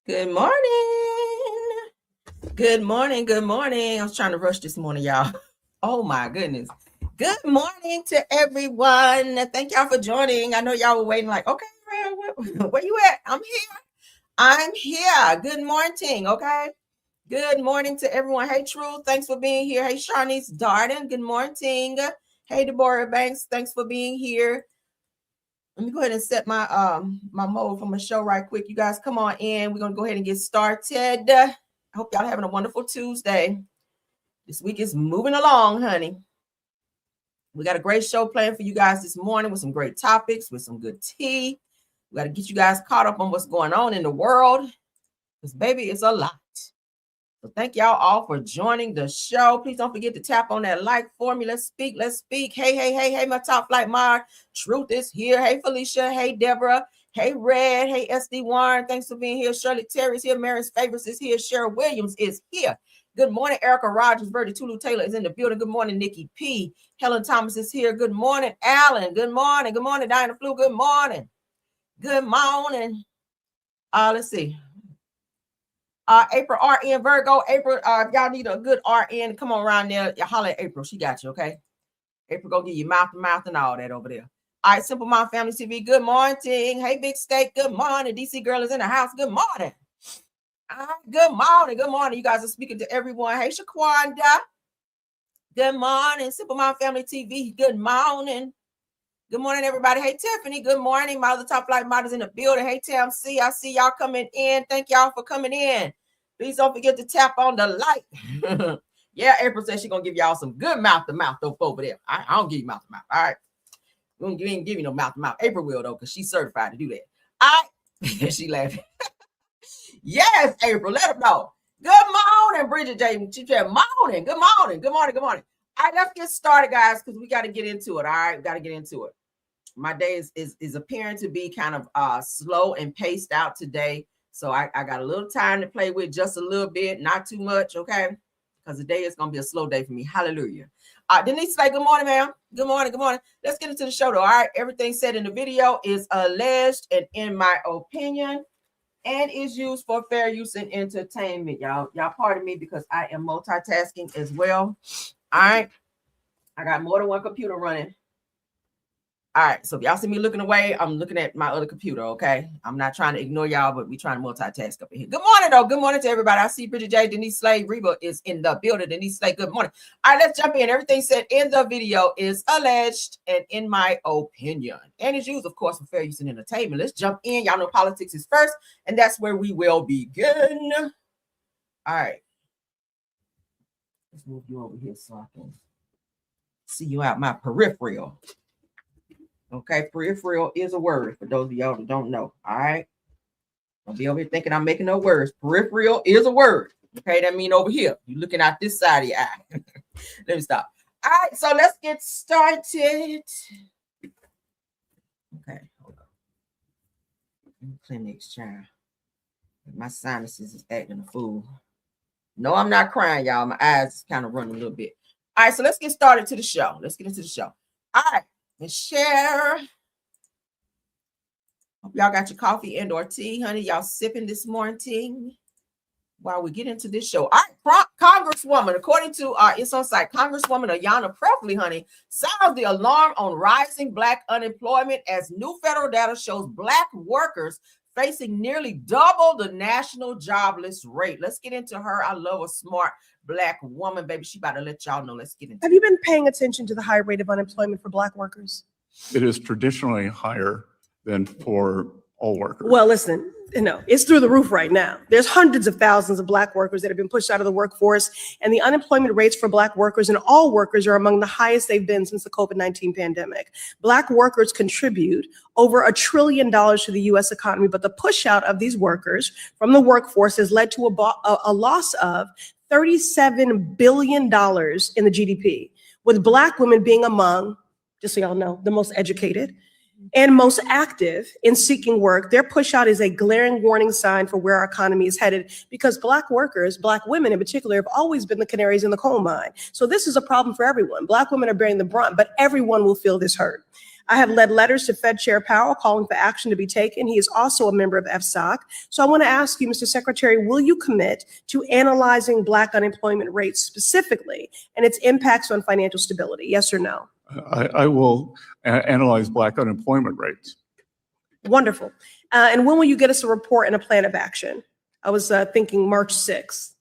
Good morning. Good morning. Good morning. I was trying to rush this morning, y'all. Oh my goodness. Good morning to everyone. Thank y'all for joining. I know y'all were waiting like, okay, where you at? I'm here. I'm here. Good morning. Okay. Good morning to everyone. Hey, True. Thanks for being here. Hey, Sharnice Darden. Good morning. Hey, Deborah Banks. Thanks for being here. Let me go ahead and set my my mode for my show right quick. You guys come on in. We're gonna go ahead and get started. I hope y'all having a wonderful Tuesday. This week is moving along, honey. We got a great show planned for you guys this morning with some great topics, with some good tea. We got to get you guys caught up on what's going on in the world. Because baby, it's a lot. So thank y'all all for joining the show. Please don't forget to tap on that like for me. Let's speak. Let's speak. Hey, my top flight Mar. Truth is here. Hey, Felicia. Hey, Deborah. Hey, Red. Hey, SD Warren. Thanks for being here. Shirley Terry's here. Mary's Favorites is here. Cheryl Williams is here. Good morning. Erica Rogers. Verdi Tulu Taylor is in the building. Good morning, Nikki P. Helen Thomas is here. Good morning, Alan. Good morning. Good morning, Diana Flu. Good morning. Good morning. Let's see. April RN Virgo. April, if y'all need a good RN, come on around there. You holler at April. She got you, okay? April go give you mouth to mouth and all that over there. All right, Simple Mom Family TV. Good morning. Hey, Big Steak. Good morning. DC Girl is in the house. Good morning. Good morning. Good morning. You guys are speaking to everyone. Hey, Shaquanda. Good morning. Simple Mom Family TV. Good morning. Good morning, everybody. Hey, Tiffany. Good morning. My other top flight models in the building. Hey, TMC. I see y'all coming in. Thank y'all for coming in. Please don't forget to tap on the like. Yeah, April says she's going to give y'all some good mouth-to-mouth over there. I don't give you mouth-to-mouth. All right. We ain't give you no mouth-to-mouth. April will, though, because she's certified to do that. All right. She laughing. Yes, April. Let them know. Good morning, Bridget J. She said, morning. Good morning. Good morning. Good morning. All right, let's get started, guys, because we got to get into it. All right, we got to get into it. My day is appearing to be kind of slow and paced out today. So I got a little time to play with, just a little bit, not too much, okay? Because the day is going to be a slow day for me. Hallelujah. Denise say, good morning, ma'am. Good morning. Good morning. Let's get into the show, though. All right, everything said in the video is alleged and in my opinion and is used for fair use and entertainment. Y'all pardon me because I am multitasking as well. All right. I got more than one computer running. All right, so if y'all see me looking away, I'm looking at my other computer, okay? I'm not trying to ignore y'all, but we're trying to multitask up in here. Good morning, though. Good morning to everybody. I see Bridget J. Denise Slade. Reba is in the building. Denise Slade, good morning. All right, let's jump in. Everything said in the video is alleged and in my opinion. And is used, of course, for fair use and entertainment. Let's jump in. Y'all know politics is first, and that's where we will begin. All right. Let's move you over here so I can see you out my peripheral. Okay, peripheral is a word for those of y'all that don't know. All right. Don't be over here thinking I'm making no words. Peripheral is a word. Okay, that means over here. You're looking out this side of your eye. Let me stop. All right, so let's get started. Okay, hold on. Clinics, child. My sinuses is acting a fool. No, I'm not crying, y'all. My eyes is kind of running a little bit. All right, so let's get started to the show. Let's get into the show. All right. And share. Hope y'all got your coffee and or tea, honey. Y'all sipping this morning while we get into this show. All right, Congresswoman, according to it's on site, Congresswoman Ayanna Pressley, honey, sounds the alarm on rising Black unemployment as new federal data shows Black workers facing nearly double the national jobless rate. Let's get into her. I love a smart Black woman, baby. She about to let y'all know. Let's get into it. Have you been paying attention to the high rate of unemployment for Black workers? It is traditionally higher than for all workers. Well, listen, it's through the roof right now. There's hundreds of thousands of Black workers that have been pushed out of the workforce, and the unemployment rates for Black workers and all workers are among the highest they've been since the COVID-19 pandemic. Black workers contribute over $1 trillion to the U.S. economy, but the push out of these workers from the workforce has led to a loss of $37 billion in the GDP, with Black women being among, just so y'all know, the most educated and most active in seeking work. Their push out is a glaring warning sign for where our economy is headed, because Black workers, Black women in particular, have always been the canaries in the coal mine. So this is a problem for everyone. Black women are bearing the brunt, but everyone will feel this hurt. I have led letters to Fed Chair Powell calling for action to be taken. He is also a member of FSOC. So I want to ask you, Mr. Secretary, will you commit to analyzing Black unemployment rates specifically and its impacts on financial stability? Yes or no? I will analyze Black unemployment rates. Wonderful. And when will you get us a report and a plan of action? I was thinking March 6th.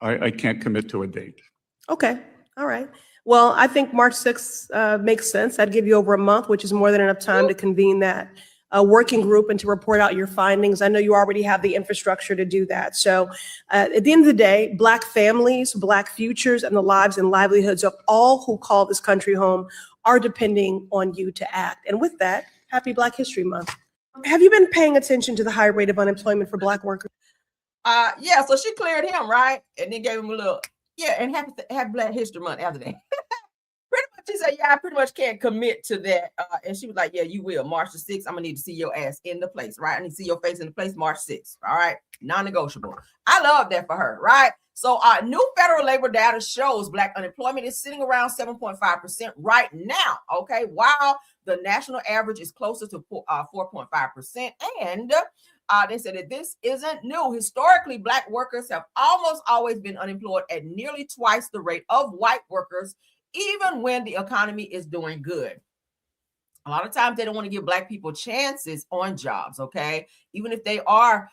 I can't commit to a date. Okay. All right. Well, I think March 6th makes sense. That'd give you over a month, which is more than enough time to convene that working group and to report out your findings. I know you already have the infrastructure to do that. So at the end of the day, Black families, Black futures, and the lives and livelihoods of all who call this country home are depending on you to act. And with that, happy Black History Month. Have you been paying attention to the high rate of unemployment for Black workers? Yeah, so she cleared him, right? And then gave him a little, and happy Black History Month after that. Pretty much, she said, yeah, I pretty much can't commit to that. And she was like, yeah, you will. March the 6th, I'm going to need to see your ass in the place, right? I need to see your face in the place March 6th, all right? Non-negotiable. I love that for her, right? So new federal labor data shows Black unemployment is sitting around 7.5% right now, okay? While the national average is closer to 4.5%. And they said that this isn't new. Historically, Black workers have almost always been unemployed at nearly twice the rate of white workers, even when the economy is doing good. A lot of times they don't want to give Black people chances on jobs, okay? Even if they are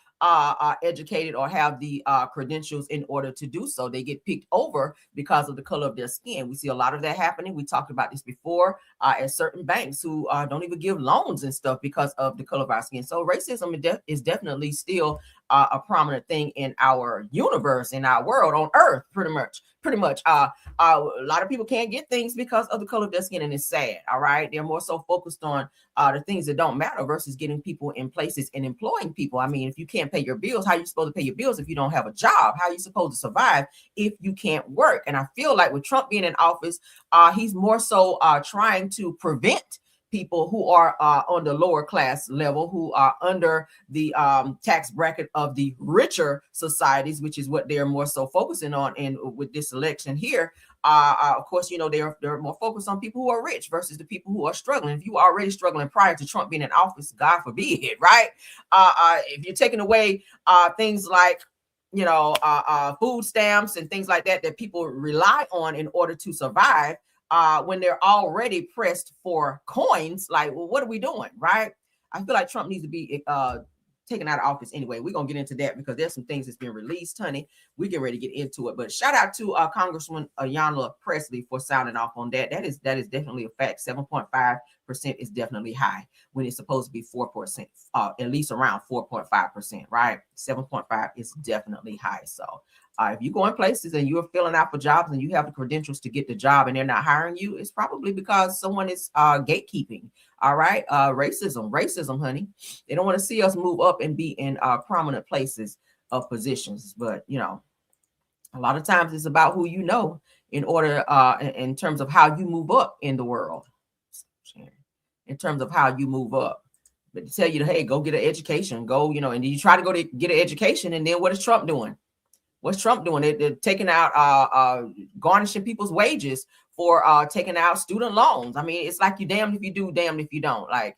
educated or have the credentials in order to do so, they get picked over because of the color of their skin. We see a lot of that happening. We talked about this before at certain banks who don't even give loans and stuff because of the color of our skin. So racism is definitely still a prominent thing in our universe, in our world, on earth, pretty much. A lot of people can't get things because of the color of their skin, and it's sad. All right, they're more so focused on the things that don't matter versus getting people in places and employing people. I mean, if you can't pay your bills, how are you supposed to pay your bills if you don't have a job? How are you supposed to survive if you can't work? And I feel like with Trump being in office, he's more so trying to prevent people who are on the lower class level, who are under the tax bracket of the richer societies, which is what they're more so focusing on. And with this election here, of course, you know, they're more focused on people who are rich versus the people who are struggling. If you were already struggling prior to Trump being in office, God forbid, right? If you're taking away things like, you know, food stamps and things like that people rely on in order to survive, when they're already pressed for coins, like, well, what are we doing, right? I feel like Trump needs to be taken out of office anyway. We're going to get into that because there's some things that's been released, honey. We get ready to get into it. But shout out to Congresswoman Ayanna Pressley for sounding off on that. That is definitely a fact. 7.5% is definitely high when it's supposed to be 4%, at least around 4.5%, right? 7.5 is definitely high. So if you go in places and you're filling out for jobs and you have the credentials to get the job and they're not hiring you, it's probably because someone is gatekeeping. All right. Racism, honey. They don't want to see us move up and be in prominent places of positions. But, you know, a lot of times it's about who you know in order in terms of how you move up in the world, in terms of how you move up. But to tell you, hey, go get an education, go, you know, and you try to go to get an education. And then what is Trump doing? What's Trump doing? They're taking out, garnishing people's wages for taking out student loans. I mean, it's like you damned if you do, damned if you don't. Like,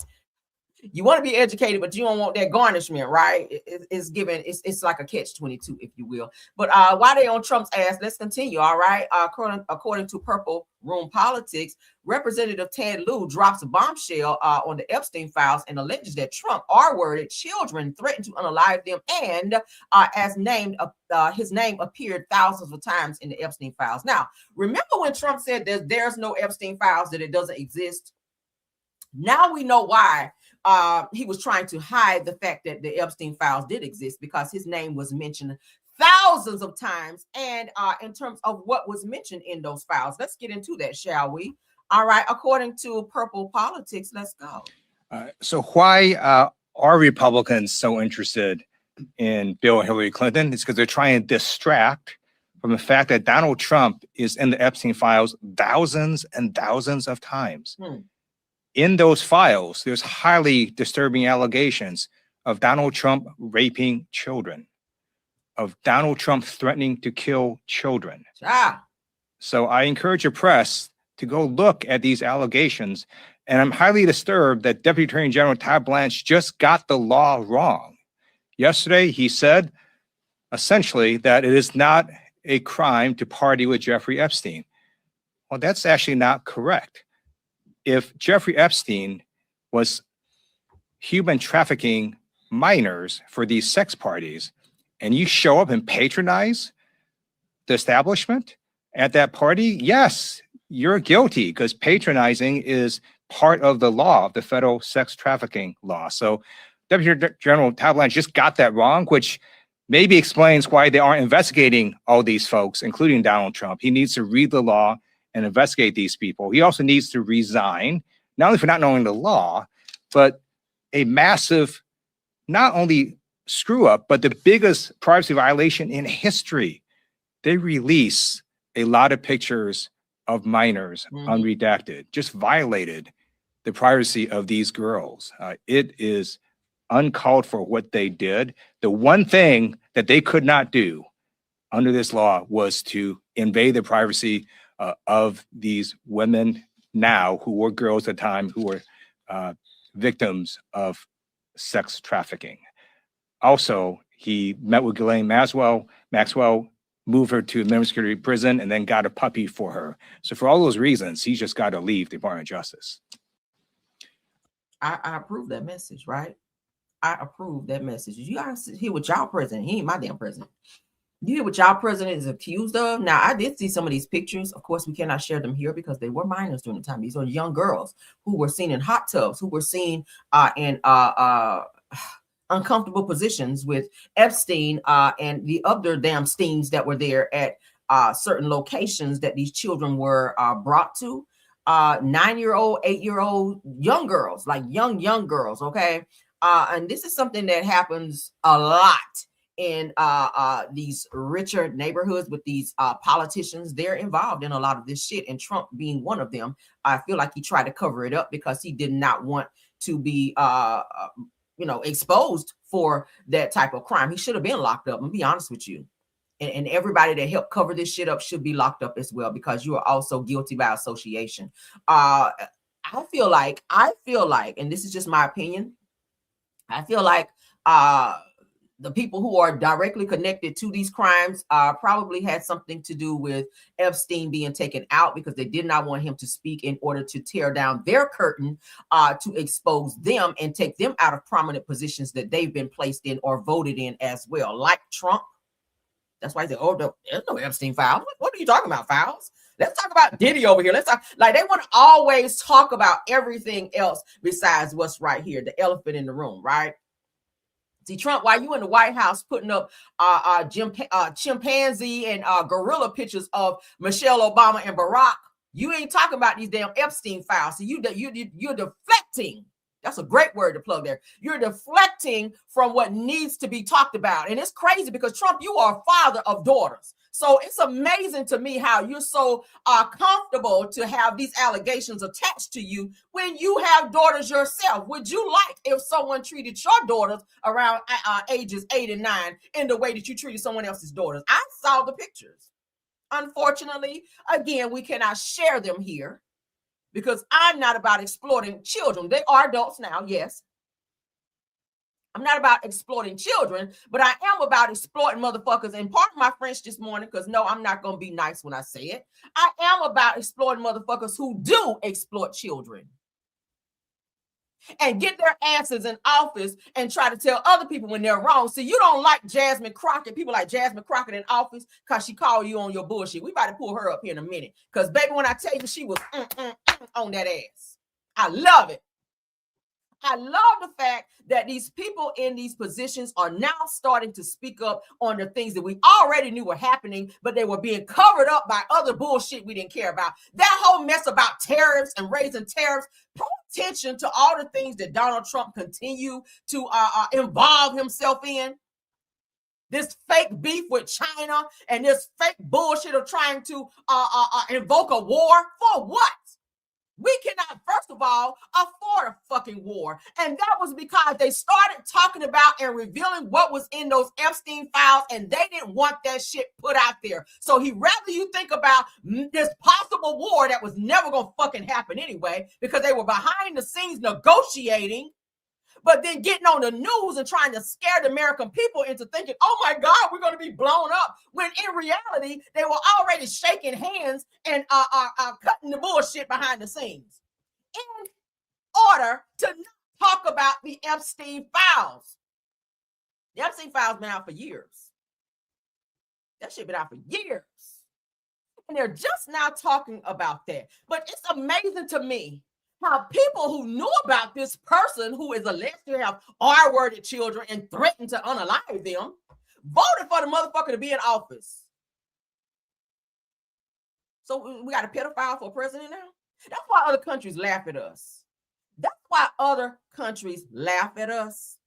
you want to be educated, but you don't want that garnishment, right? It's given. It's like a catch-22, if you will. But while they on Trump's ass, let's continue. All right. According to Purple Room Politics, Representative Ted Lieu drops a bombshell on the Epstein files and alleges that Trump R-worded children, threatened to unalive them, and as named, his name appeared thousands of times in the Epstein files. Now, remember when Trump said there's no Epstein files, that it doesn't exist? Now we know why he was trying to hide the fact that the Epstein files did exist, because his name was mentioned thousands of times. And in terms of what was mentioned in those files, let's get into that, shall we? All right. According to Purple Politics, let's go. So why are Republicans so interested in Bill and Hillary Clinton? It's because they're trying to distract from the fact that Donald Trump is in the Epstein files thousands and thousands of times. In those files, there's highly disturbing allegations of Donald Trump raping children, of Donald Trump threatening to kill children. So I encourage your press to go look at these allegations. And I'm highly disturbed that Deputy Attorney General Todd Blanche just got the law wrong. Yesterday, he said essentially that it is not a crime to party with Jeffrey Epstein. Well, that's actually not correct. If Jeffrey Epstein was human trafficking minors for these sex parties, and you show up and patronize the establishment at that party, yes, you're guilty, because patronizing is part of the law, the federal sex trafficking law. So Deputy General Todd Blanche just got that wrong, which maybe explains why they aren't investigating all these folks, including Donald Trump. He needs to read the law and investigate these people. He also needs to resign, not only for not knowing the law, but a massive, not only screw up, but the biggest privacy violation in history. They release a lot of pictures of minors unredacted, just violated the privacy of these girls. It is uncalled for what they did. The one thing that they could not do under this law was to invade the privacy of these women now, who were girls at the time, who were victims of sex trafficking. Also, he met with Ghislaine Maxwell, moved her to a minimum security prison, and then got a puppy for her. So for all those reasons, he's just got to leave the Department of Justice. I approve that message, right? I approve that message. You guys hear what y'all president, he ain't my damn president. You hear what y'all president is accused of? Now, I did see some of these pictures. Of course, we cannot share them here because they were minors during the time. These are young girls who were seen in hot tubs, who were seen in uncomfortable positions with Epstein and the other damn Steens that were there at certain locations that these children were brought to. 9-year-old, 8-year-old young girls, like young girls, okay? And this is something that happens a lot in these richer neighborhoods with these politicians. They're involved in a lot of this shit, and Trump being one of them. I feel like he tried to cover it up because he did not want to be exposed for that type of crime. He should have been locked up. I'm gonna be honest with you. And everybody that helped cover this shit up should be locked up as well, because you are also guilty by association. I feel like, and this is just my opinion, I feel like the people who are directly connected to these crimes probably had something to do with Epstein being taken out, because they did not want him to speak in order to tear down their curtain, to expose them and take them out of prominent positions that they've been placed in or voted in as well, like Trump. That's why he said, oh, no, there's no Epstein files. What are you talking about, files? Let's talk about Diddy over here. Let's talk, like, they want to always talk about everything else besides what's right here, the elephant in the room, right? See, Trump, while you in the White House putting up chimpanzee and gorilla pictures of Michelle Obama and Barack, you ain't talking about these damn Epstein files. So you're deflecting. That's a great word to plug there. You're deflecting from what needs to be talked about. And it's crazy because, Trump, you are a father of daughters. So it's amazing to me how you're so comfortable to have these allegations attached to you when you have daughters yourself. Would you like if someone treated your daughters around ages 8 and 9 in the way that you treated someone else's daughters? I saw the pictures. Unfortunately, again, we cannot share them here, because I'm not about exploiting children. They are adults now, yes. I'm not about exploiting children, but I am about exploiting motherfuckers. And pardon my French this morning, because no, I'm not going to be nice when I say it. I am about exploiting motherfuckers who do exploit children and get their asses in office and try to tell other people when they're wrong. See, you don't like Jasmine Crockett, people like Jasmine Crockett in office, because she called you on your bullshit. We about to pull her up here in a minute, because, baby, when I tell you, she was on that ass. I love it. I love the fact that these people in these positions are now starting to speak up on the things that we already knew were happening, but they were being covered up by other bullshit we didn't care about. That whole mess about tariffs and raising tariffs, pay attention to all the things that Donald Trump continue to involve himself in. This fake beef with China and this fake bullshit of trying to invoke a war. For what? We cannot, first of all, afford a fucking war. And that was because they started talking about and revealing what was in those Epstein files, and they didn't want that shit put out there. So he'd rather you think about this possible war that was never going to fucking happen anyway, because they were behind the scenes negotiating, but then getting on the news and trying to scare the American people into thinking, oh my God, we're going to be blown up. When in reality, they were already shaking hands and cutting the bullshit behind the scenes in order to not talk about the Epstein files. The Epstein files been out for years. That shit been out for years. And they're just now talking about that. But it's amazing to me how people who knew about this person who is alleged to have R-worded children and threatened to unalive them voted for the motherfucker to be in office. So we got a pedophile for president now? That's why other countries laugh at us. That's why other countries laugh at us.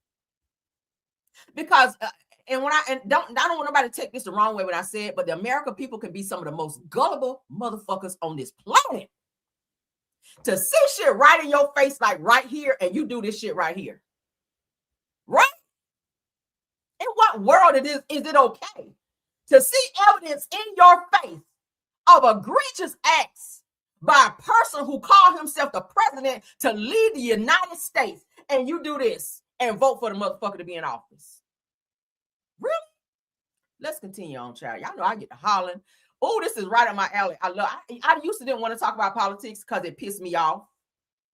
Because I don't want nobody to take this the wrong way when I say it, but the American people can be some of the most gullible motherfuckers on this planet. To see shit right in your face, like right here, and you do this shit right here. Right? In what world is it okay to see evidence in your face of egregious acts by a person who called himself the president to lead the United States, and you do this and vote for the motherfucker to be in office? Really? Let's continue on, child. Y'all know I get to hollering. Oh, this is right up my alley. I used to didn't want to talk about politics because it pissed me off.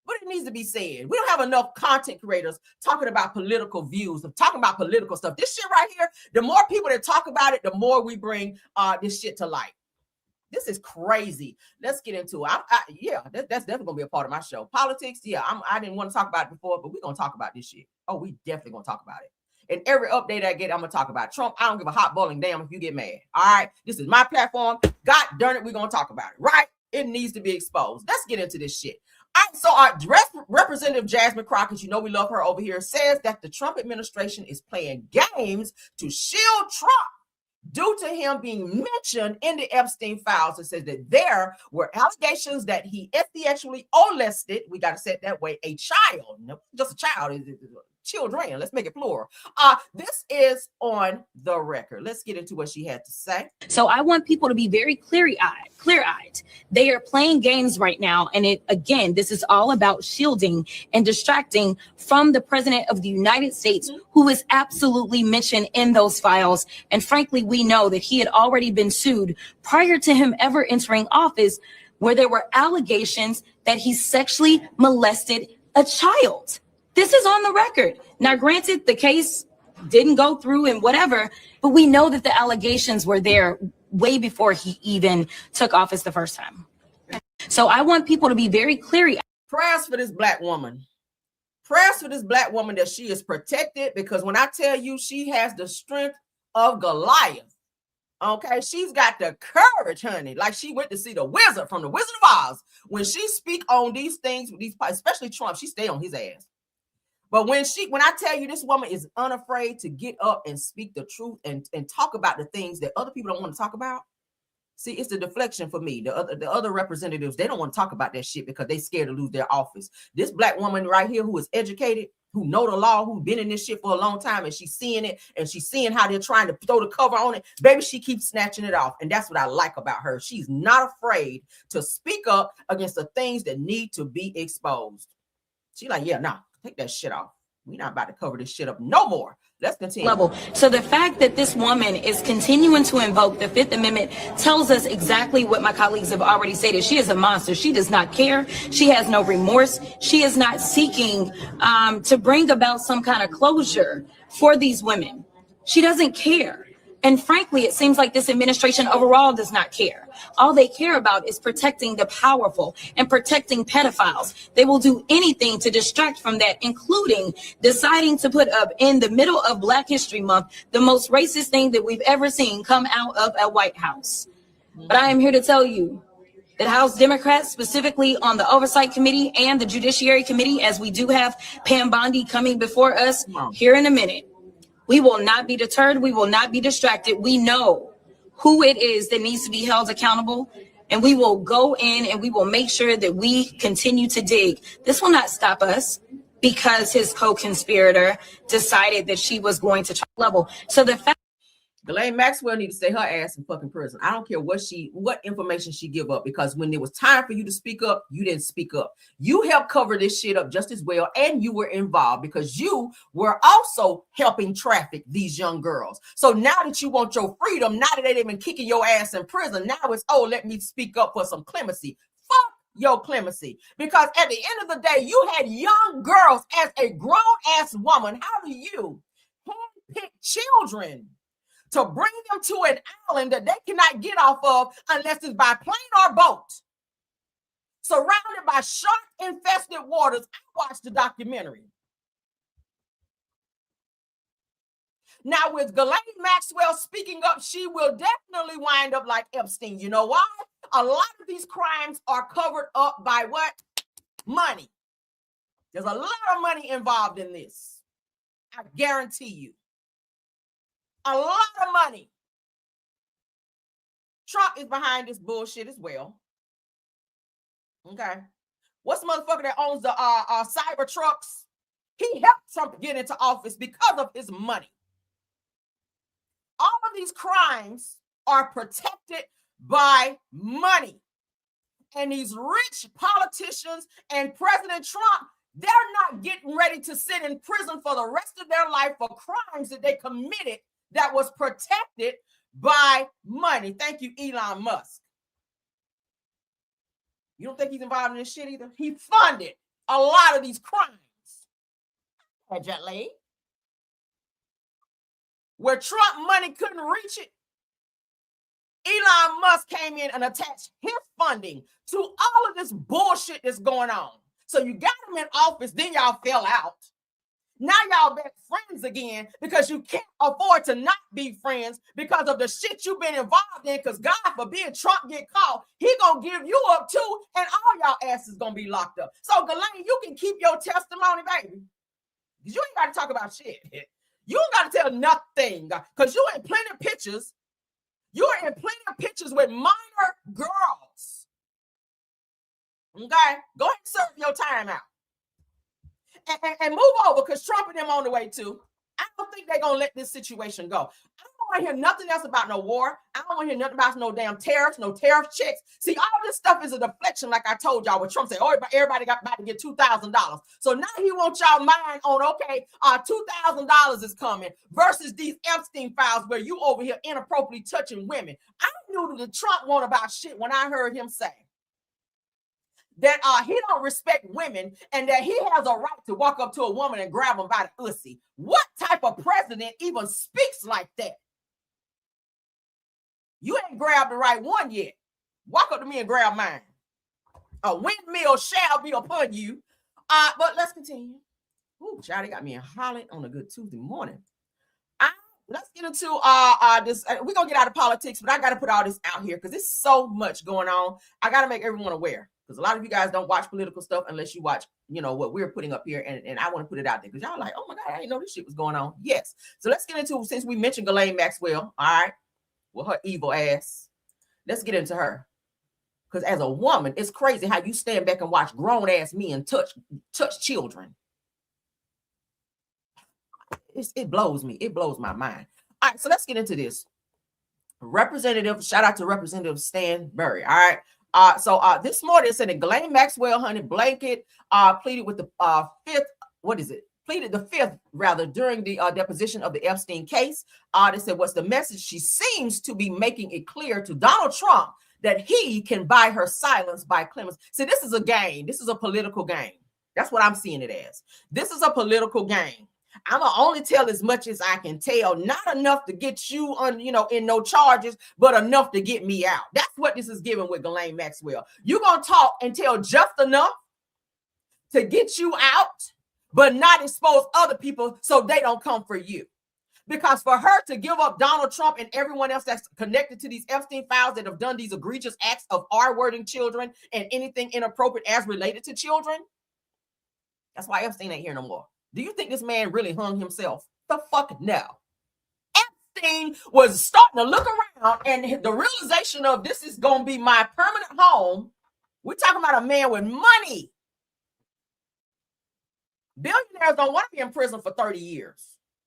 But it needs to be said. We don't have enough content creators talking about political views, of talking about political stuff. This shit right here, the more people that talk about it, the more we bring this shit to light. This is crazy. Let's get into it. That's definitely gonna be a part of my show. Politics, I didn't want to talk about it before, but we're gonna talk about this shit. Oh, we definitely gonna talk about it. And every update I get, I'm gonna talk about Trump. I don't give a hot bowling damn if you get mad. All right, this is my platform. God darn it, we're gonna talk about it, right? It needs to be exposed. Let's get into this shit. All right, so our Representative Jasmine Crockett, you know we love her over here, says that the Trump administration is playing games to shield Trump due to him being mentioned in the Epstein files. It says that there were allegations that he actually molested, we got to say it that way, a child, no, just a child, children, let's make it plural. This is on the record. Let's get into what she had to say. So I want people to be very clear-eyed. They are playing games right now. And this is all about shielding and distracting from the president of the United States, who is absolutely mentioned in those files. And frankly, we know that he had already been sued prior to him ever entering office, where there were allegations that he sexually molested a child. This is on the record. Now, granted, the case didn't go through and whatever, but we know that the allegations were there way before he even took office the first time. So I want people to be very clear. Prayers for this black woman. Prayers for this black woman that she is protected, because when I tell you she has the strength of Goliath, okay, she's got the courage, honey. Like she went to see the wizard from the Wizard of Oz. When she speak on these things, especially Trump, she stay on his ass. But when I tell you this woman is unafraid to get up and speak the truth and talk about the things that other people don't want to talk about, see, it's the deflection for me. The other representatives, they don't want to talk about that shit because they scared to lose their office. This black woman right here who is educated, who know the law, who's been in this shit for a long time, and she's seeing it, and she's seeing how they're trying to throw the cover on it. Baby, she keeps snatching it off. And that's what I like about her. She's not afraid to speak up against the things that need to be exposed. She like, yeah, nah. Take that shit off. We're not about to cover this shit up no more. Let's continue. So the fact that this woman is continuing to invoke the Fifth Amendment tells us exactly what my colleagues have already stated. She is a monster. She does not care. She has no remorse. She is not seeking to bring about some kind of closure for these women. She doesn't care. And frankly, it seems like this administration overall does not care. All they care about is protecting the powerful and protecting pedophiles. They will do anything to distract from that, including deciding to put up in the middle of Black History Month, the most racist thing that we've ever seen come out of a White House. But I am here to tell you that House Democrats, specifically on the Oversight Committee and the Judiciary Committee, as we do have Pam Bondi coming before us here in a minute, we will not be deterred. We will not be distracted. We know who it is that needs to be held accountable, and we will go in and we will make sure that we continue to dig. This will not stop us because his co-conspirator decided that she was going to try level. So the fact Ghislaine Maxwell need to stay her ass in fucking prison. I don't care what information she give up, because when it was time for you to speak up, you didn't speak up. You helped cover this shit up just as well, and you were involved because you were also helping traffic these young girls. So now that you want your freedom, now that they've been kicking your ass in prison, now it's, oh, let me speak up for some clemency. Fuck your clemency. Because at the end of the day, you had young girls as a grown-ass woman. How do you handpick children to bring them to an island that they cannot get off of unless it's by plane or boat, surrounded by shark-infested waters? I watched the documentary. Now, with Ghislaine Maxwell speaking up, she will definitely wind up like Epstein. You know why? A lot of these crimes are covered up by what? Money. There's a lot of money involved in this. I guarantee you. A lot of money. Trump is behind this bullshit as well. Okay. What's the motherfucker that owns the cyber trucks? He helped Trump get into office because of his money. All of these crimes are protected by money. And these rich politicians and President Trump, they're not getting ready to sit in prison for the rest of their life for crimes that they committed that was protected by money. Thank you, Elon Musk. You don't think he's involved in this shit either? He funded a lot of these crimes. Allegedly. Where Trump money couldn't reach it, Elon Musk came in and attached his funding to all of this bullshit that's going on. So you got him in office, then y'all fell out. Now y'all back friends again because you can't afford to not be friends because of the shit you've been involved in. Because God forbid Trump get caught, he gonna give you up too, and all y'all asses gonna be locked up. So Ghislaine, you can keep your testimony, baby. You ain't got to talk about shit. You ain't got to tell nothing because you in plenty of pictures. You are in plenty of pictures with minor girls. Okay, go ahead and serve your time out. And move over because Trump and them on the way too. I don't think they're going to let this situation go. I don't want to hear nothing else about no war. I don't want to hear nothing about no damn tariffs, no tariff checks. See, all this stuff is a deflection, like I told y'all, when Trump said, oh, everybody got about to get $2,000. So now he wants y'all mind on, okay, $2,000 is coming versus these Epstein files where you over here inappropriately touching women. I knew that Trump won't about shit when I heard him say that he don't respect women and that he has a right to walk up to a woman and grab them by the pussy. What type of president even speaks like that? You ain't grabbed the right one yet. Walk up to me and grab mine. A windmill shall be upon you. But let's continue. Ooh, child, they got me in Holland on a good Tuesday morning. Let's get into this. We're going to get out of politics, but I got to put all this out here because there's so much going on. I got to make everyone aware. Because a lot of you guys don't watch political stuff unless you watch, you know, what we're putting up here. And I want to put it out there because y'all like, oh my God, I didn't know this shit was going on. Yes. So let's get into, since we mentioned Ghislaine Maxwell, all right, with her evil ass, let's get into her. Because as a woman, it's crazy how you stand back and watch grown ass men touch children. It blows me. It blows my mind. All right, so let's get into this. Shout out to Representative Stan Berry. All right. So this morning it said that Ghislaine Maxwell, honey, blanket pleaded with the pleaded the fifth during the deposition of the Epstein case. They said, what's the message? She seems to be making it clear to Donald Trump that he can buy her silence by clemency. See, this is a game. This is a political game. That's what I'm seeing it as. This is a political game. I'm gonna only tell as much as I can tell, not enough to get you on, in no charges, but enough to get me out. That's what this is giving with Ghislaine Maxwell. You're gonna talk and tell just enough to get you out, but not expose other people so they don't come for you. Because for her to give up Donald Trump and everyone else that's connected to these Epstein files that have done these egregious acts of R-wording children and anything inappropriate as related to children, that's why Epstein ain't here no more. Do you think this man really hung himself? The fuck no. Epstein was starting to look around, and the realization of this is going to be my permanent home. We're talking about a man with money. Billionaires don't want to be in prison for 30 years.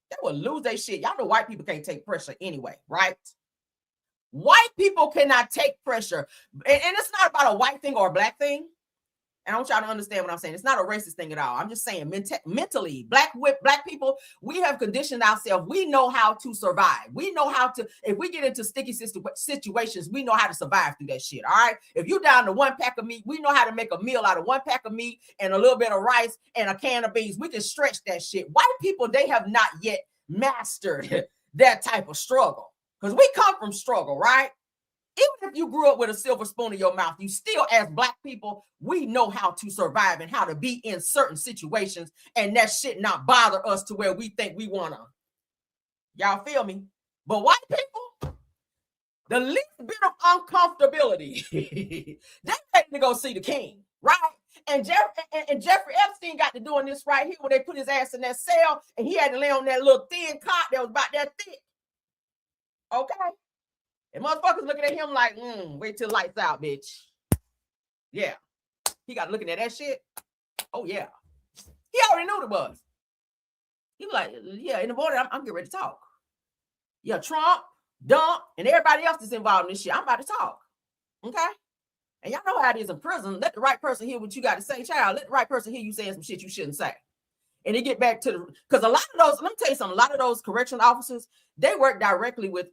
They will lose their shit. Y'all know white people can't take pressure anyway, right? White people cannot take pressure. And it's not about a white thing or a black thing. And I want y'all to understand what I'm saying. It's not a racist thing at all. I'm just saying mentally, black people, we have conditioned ourselves. We know how to survive. We know how to, if we get into sticky situations, we know how to survive through that shit. All right. If you're down to 1 pack of meat, we know how to make a meal out of 1 pack of meat and a little bit of rice and a can of beans. We can stretch that shit. White people, they have not yet mastered that type of struggle because we come from struggle, right? Even if you grew up with a silver spoon in your mouth, you still, as black people, we know how to survive and how to be in certain situations and that shit not bother us to where we think we want to. Y'all feel me? But white people, the least bit of uncomfortability, they ready to go see the king, right? And Jeffrey Epstein got to doing this right here when they put his ass in that cell and he had to lay on that little thin cot that was about that thick. Okay? And motherfuckers looking at him like, wait till lights out, bitch. Yeah. He got looking at that shit. Oh, yeah. He already knew it was. He was like, yeah, in the morning, I'm getting ready to talk. Yeah, Trump, Dump, and everybody else that's involved in this shit, I'm about to talk. Okay? And y'all know how it is in prison. Let the right person hear what you got to say, child. Let the right person hear you saying some shit you shouldn't say. And they get back to the, because a lot of those, let me tell you something, a lot of those correction officers, they work directly with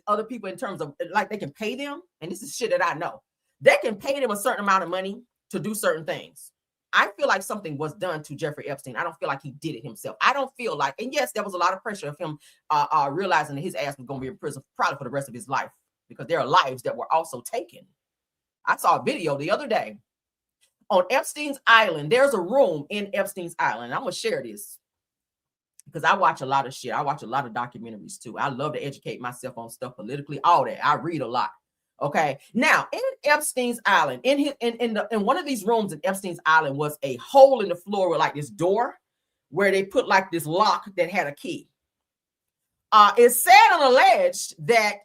other people in terms of, like, they can pay them, and this is shit that I know. They can pay them a certain amount of money to do certain things. I feel like something was done to Jeffrey Epstein. I don't feel like he did it himself. I don't feel like, and yes, there was a lot of pressure of him realizing that his ass was going to be in prison probably for the rest of his life, because there are lives that were also taken. I saw a video the other day on Epstein's Island. There's a room in Epstein's Island. I'm going to share this because I watch a lot of shit. I watch a lot of documentaries too. I love to educate myself on stuff politically, all that. I read a lot. Okay. Now, in Epstein's Island, in one of these rooms in Epstein's Island was a hole in the floor with like this door where they put like this lock that had a key. It's said and alleged that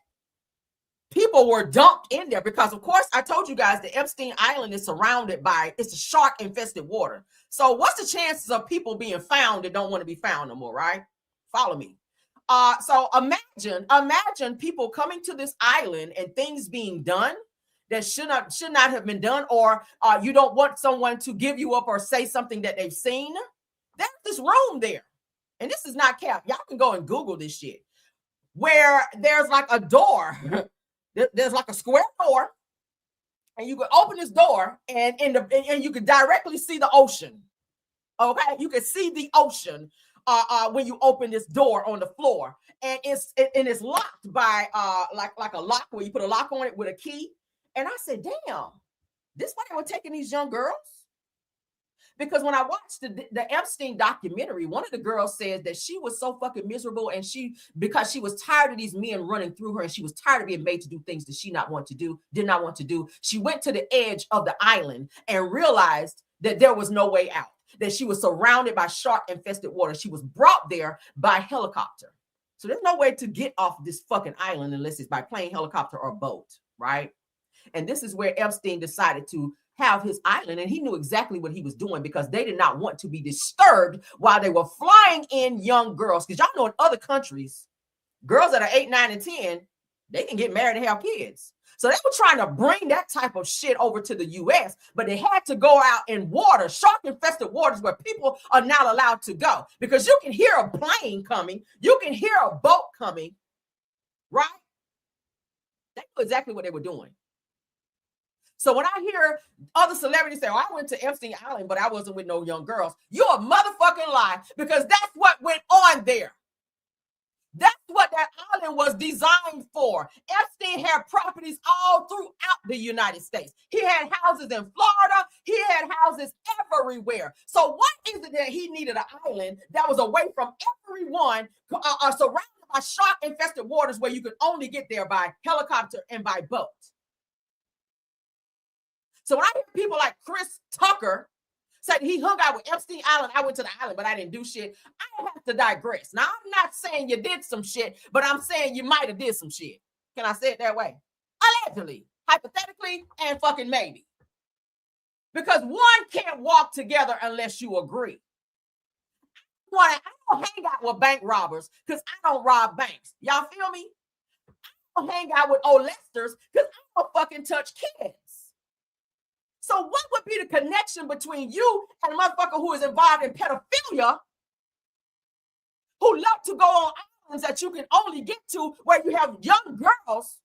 people were dumped in there because, of course, I told you guys the Epstein Island is surrounded by, it's a shark-infested water. So what's the chances of people being found that don't want to be found no more, right? Follow me. So imagine people coming to this island and things being done that should not have been done, or you don't want someone to give you up or say something that they've seen. There's this room there, and this is not cap. Y'all can go and Google this shit, where there's like a door. There's like a square door, and you can open this door, and you can directly see the ocean. Okay, you can see the ocean when you open this door on the floor, and it's locked by like a lock where you put a lock on it with a key. And I said, damn, this why they were taking these young girls. Because when I watched the Epstein documentary, one of the girls says that she was so fucking miserable, and because she was tired of these men running through her, and she was tired of being made to do things that she did not want to do. She went to the edge of the island and realized that there was no way out, that she was surrounded by shark-infested water. She was brought there by helicopter. So there's no way to get off this fucking island unless it's by plane, helicopter, or boat, right? And this is where Epstein decided to have his island, and he knew exactly what he was doing because they did not want to be disturbed while they were flying in young girls. Because y'all know in other countries, girls that are 8, 9, and 10, they can get married and have kids. So they were trying to bring that type of shit over to the U.S., but they had to go out in water, shark-infested waters where people are not allowed to go, because you can hear a plane coming, you can hear a boat coming, right? They knew exactly what they were doing. So when I hear other celebrities say, oh, I went to Epstein Island, but I wasn't with no young girls, you're a motherfucking lie, because that's what went on there. That's what that island was designed for. Epstein had properties all throughout the United States. He had houses in Florida. He had houses everywhere. So what is it that he needed an island that was away from everyone, surrounded by shark-infested waters where you could only get there by helicopter and by boat? So when I hear people like Chris Tucker Said he hung out with Epstein Island. I went to the island, but I didn't do shit. I have to digress. Now, I'm not saying you did some shit, but I'm saying you might have did some shit. Can I say it that way? Allegedly, hypothetically, and fucking maybe. Because one can't walk together unless you agree. I don't hang out with bank robbers because I don't rob banks. Y'all feel me? I don't hang out with old Lesters because I don't fucking touch kids. So what would be the connection between you and a motherfucker who is involved in pedophilia, who love to go on islands that you can only get to where you have young girls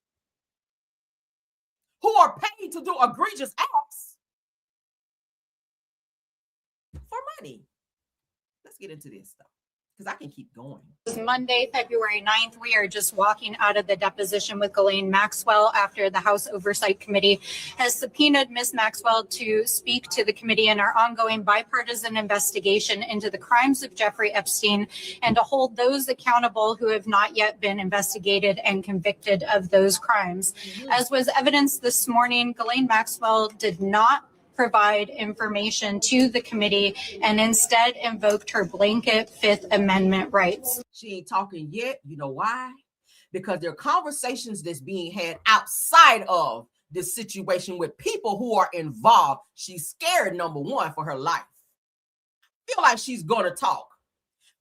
who are paid to do egregious acts for money? Let's get into this stuff, because I can keep going. Monday, February 9th, we are just walking out of the deposition with Ghislaine Maxwell after the House Oversight Committee has subpoenaed Ms. Maxwell to speak to the committee in our ongoing bipartisan investigation into the crimes of Jeffrey Epstein and to hold those accountable who have not yet been investigated and convicted of those crimes. As was evidenced this morning, Ghislaine Maxwell did not provide information to the committee and instead invoked her blanket Fifth Amendment rights. She ain't talking yet. You know why? Because there are conversations that's being had outside of this situation with people who are involved. She's scared, number one, for her life. I feel like she's going to talk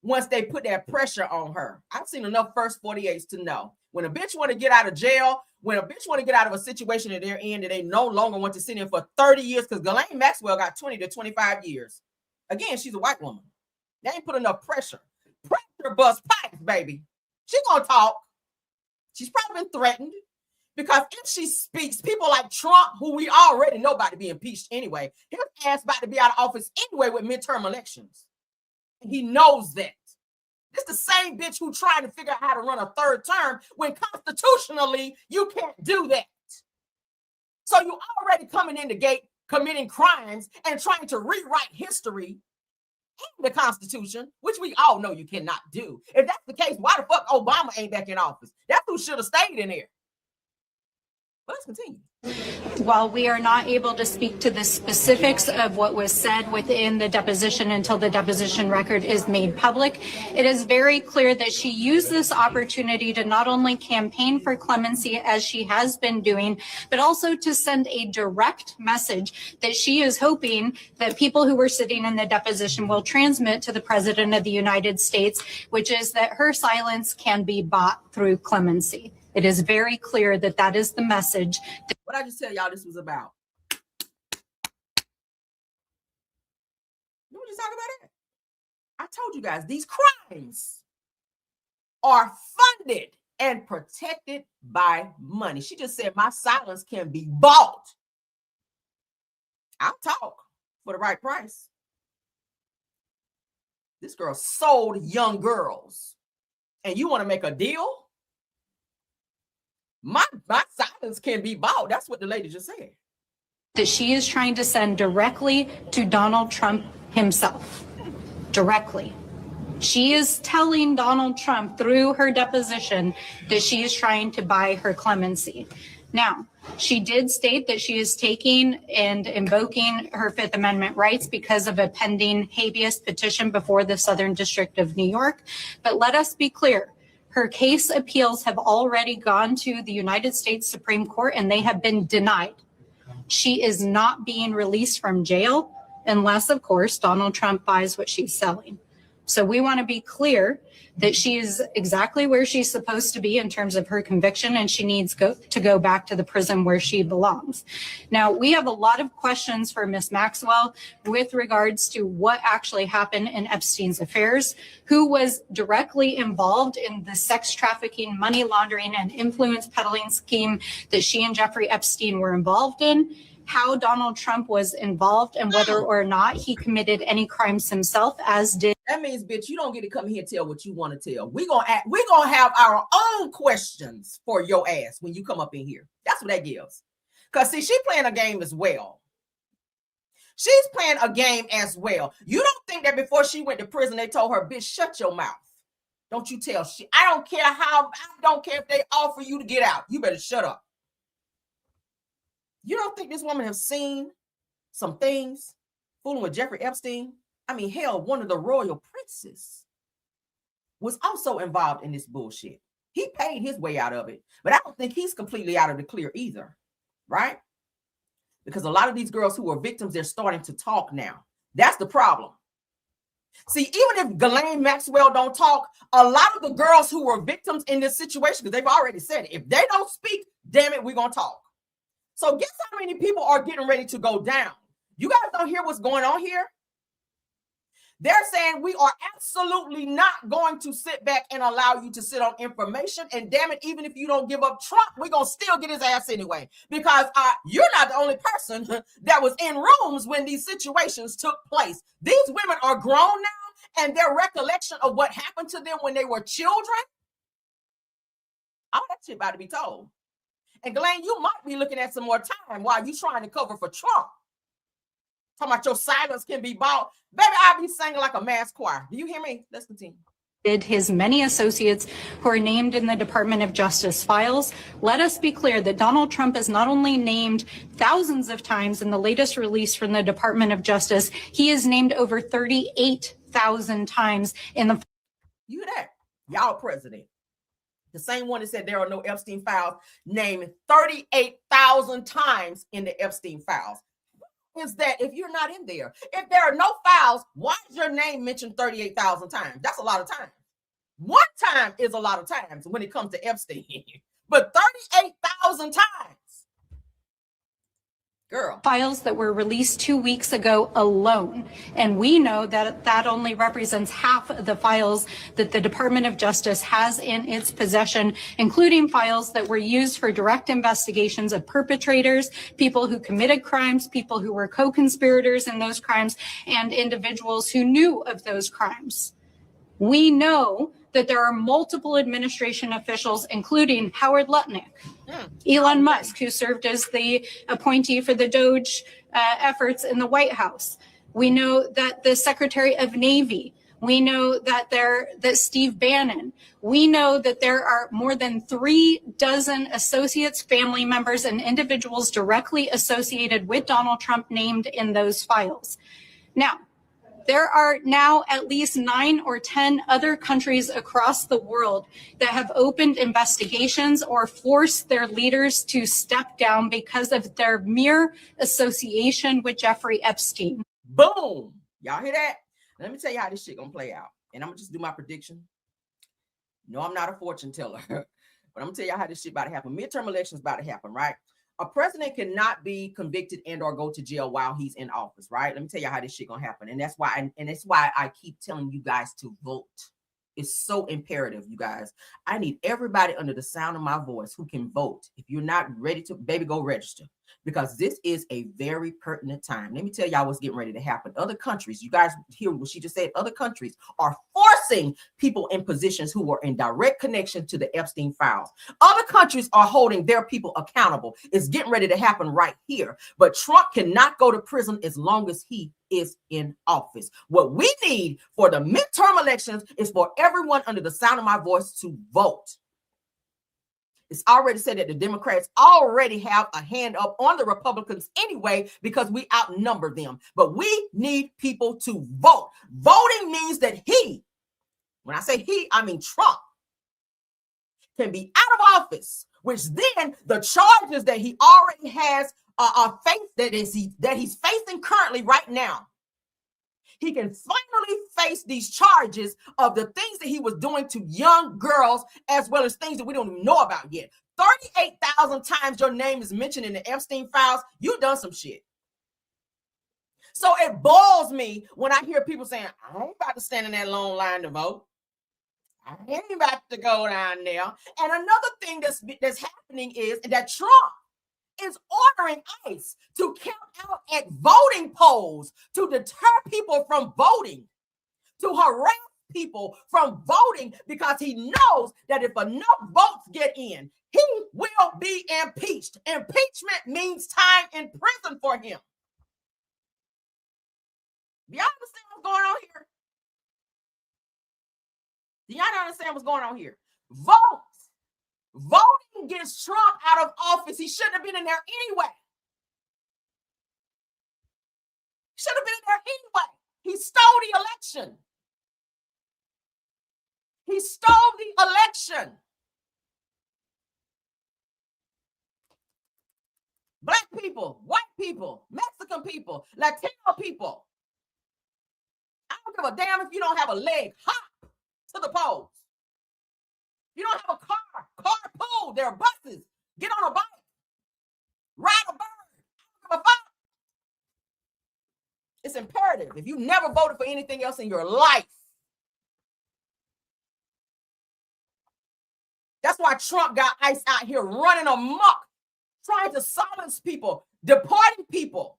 once they put that pressure on her. I've seen enough first 48s to know when a bitch want to get out of jail, when a bitch want to get out of a situation that they're in that they no longer want to sit in for 30 years, because Ghislaine Maxwell got 20 to 25 years. Again, she's a white woman. They ain't put enough pressure. Pressure bust pipes, baby. She gonna talk. She's probably been threatened, because if she speaks, people like Trump, who we already know about to be impeached anyway, his ass about to be out of office anyway with midterm elections. And he knows that. It's the same bitch who trying to figure out how to run a third term when constitutionally you can't do that. So you already coming in the gate committing crimes and trying to rewrite history in the Constitution, which we all know you cannot do. If that's the case, why the fuck Obama ain't back in office? That's who should have stayed in there. But let's continue. While we are not able to speak to the specifics of what was said within the deposition until the deposition record is made public, it is very clear that she used this opportunity to not only campaign for clemency as she has been doing, but also to send a direct message that she is hoping that people who were sitting in the deposition will transmit to the President of the United States, which is that her silence can be bought through clemency. It is very clear that that is the message. What I just tell y'all this was about. You want to talk about it? I told you guys, these crimes are funded and protected by money. She just said my silence can be bought. I'll talk for the right price. This girl sold young girls. And you want to make a deal? My silence can be bought. That's what the lady just said. That she is trying to send directly to Donald Trump himself. Directly. She is telling Donald Trump through her deposition that she is trying to buy her clemency. Now, she did state that she is taking and invoking her Fifth Amendment rights because of a pending habeas petition before the Southern District of New York. But let us be clear. Her case appeals have already gone to the United States Supreme Court and they have been denied. She is not being released from jail unless, of course, Donald Trump buys what she's selling. So we want to be clear that she is exactly where she's supposed to be in terms of her conviction, and she needs to go back to the prison where she belongs. Now, we have a lot of questions for Ms. Maxwell with regards to what actually happened in Epstein's affairs, who was directly involved in the sex trafficking, money laundering, and influence peddling scheme that she and Jeffrey Epstein were involved in, how Donald Trump was involved, and whether or not he committed any crimes himself, as did. That means, bitch, you don't get to come here and tell what you want to tell. We're gonna have our own questions for your ass when you come up in here. That's what that gives. Because, see, she's playing a game as well. She's playing a game as well. You don't think that before she went to prison, they told her, bitch, shut your mouth. Don't you tell shit. I don't care if they offer you to get out. You better shut up. You don't think this woman has seen some things fooling with Jeffrey Epstein. I mean, hell, one of the royal princes was also involved in this bullshit. He paid his way out of it, but I don't think he's completely out of the clear either, right? Because a lot of these girls who are victims, they're starting to talk now. That's the problem. See, even if Ghislaine Maxwell don't talk, a lot of the girls who were victims in this situation, because they've already said it, if they don't speak, damn it, we're going to talk. So guess how many people are getting ready to go down? You guys don't hear what's going on here? They're saying we are absolutely not going to sit back and allow you to sit on information. And damn it, even if you don't give up Trump, we're going to still get his ass anyway. Because you're not the only person that was in rooms when these situations took place. These women are grown now, and their recollection of what happened to them when they were children, all that shit about to be told. And Ghislaine, you might be looking at some more time while you're trying to cover for Trump. Talking about your silence can be bought. Baby, I'll be singing like a mass choir. Do you hear me? Let's continue. His many associates who are named in the Department of Justice files. Let us be clear that Donald Trump is not only named thousands of times in the latest release from the Department of Justice, he is named over 38,000 times in the... You hear that? Y'all president. The same one that said there are no Epstein files, named 38,000 times in the Epstein files. Is that if you're not in there, if there are no files, why is your name mentioned 38,000 times? That's a lot of times. One time is a lot of times when it comes to Epstein, but 38,000 times. Girl. Files that were released 2 weeks ago alone. And we know that that only represents half of the files that the Department of Justice has in its possession, including files that were used for direct investigations of perpetrators, people who committed crimes, people who were co-conspirators in those crimes, and individuals who knew of those crimes. We know that there are multiple administration officials, including Howard Lutnick, Elon Musk, who served as the appointee for the Doge efforts in the White House. We know that the Secretary of Navy, we know that Steve Bannon, we know that there are more than 36 associates, family members, and individuals directly associated with Donald Trump named in those files. Now, there are now at least 9 or 10 other countries across the world that have opened investigations or forced their leaders to step down because of their mere association with Jeffrey Epstein. Boom. Y'all hear that? Let me tell you how this shit gonna play out. And I'm gonna just do my prediction. No, I'm not a fortune teller, but I'm gonna tell y'all how this shit about to happen. Midterm elections about to happen, right? A president cannot be convicted and or go to jail while he's in office, right? Let me tell you how this shit gonna happen. And that's why I keep telling you guys to vote. It's so imperative, you guys. I need everybody under the sound of my voice who can vote. If you're not ready to, baby, go register. Because this is a very pertinent time. Let me tell y'all what's getting ready to happen. Other countries, you guys hear what she just said, other countries are forcing people in positions who are in direct connection to the Epstein files. Other countries are holding their people accountable. It's getting ready to happen right here. But Trump cannot go to prison as long as he is in office. What we need for the midterm elections is for everyone under the sound of my voice to vote. It's already said that the Democrats already have a hand up on the Republicans anyway because we outnumber them. But we need people to vote. Voting means that when I say he, I mean Trump, can be out of office, which then the charges that he already has that he's facing currently right now. He can finally face these charges of the things that he was doing to young girls, as well as things that we don't even know about yet. 38,000 times your name is mentioned in the Epstein files. You done some shit. So it boils me when I hear people saying, I ain't about to stand in that long line to vote. I ain't about to go down there. And another thing that's happening is that Trump is ordering ICE to count out at voting polls to deter people from voting, to harass people from voting, because he knows that if enough votes get in, he will be impeached. Impeachment means time in prison for him. Do y'all understand what's going on here? Do y'all understand what's going on here? Vote. Voting gets Trump out of office. He shouldn't have been in there anyway. Should have been in there anyway. He stole the election. He stole the election. Black people, white people, Mexican people, Latino people. I don't give a damn if you don't have a leg. Hop to the polls. You don't have a car. Carpool. There are buses. Get on a bike. Ride a bird. I don't give a fuck. It's imperative. If you never voted for anything else in your life, that's why Trump got ICE out here running amok, trying to silence people, deporting people,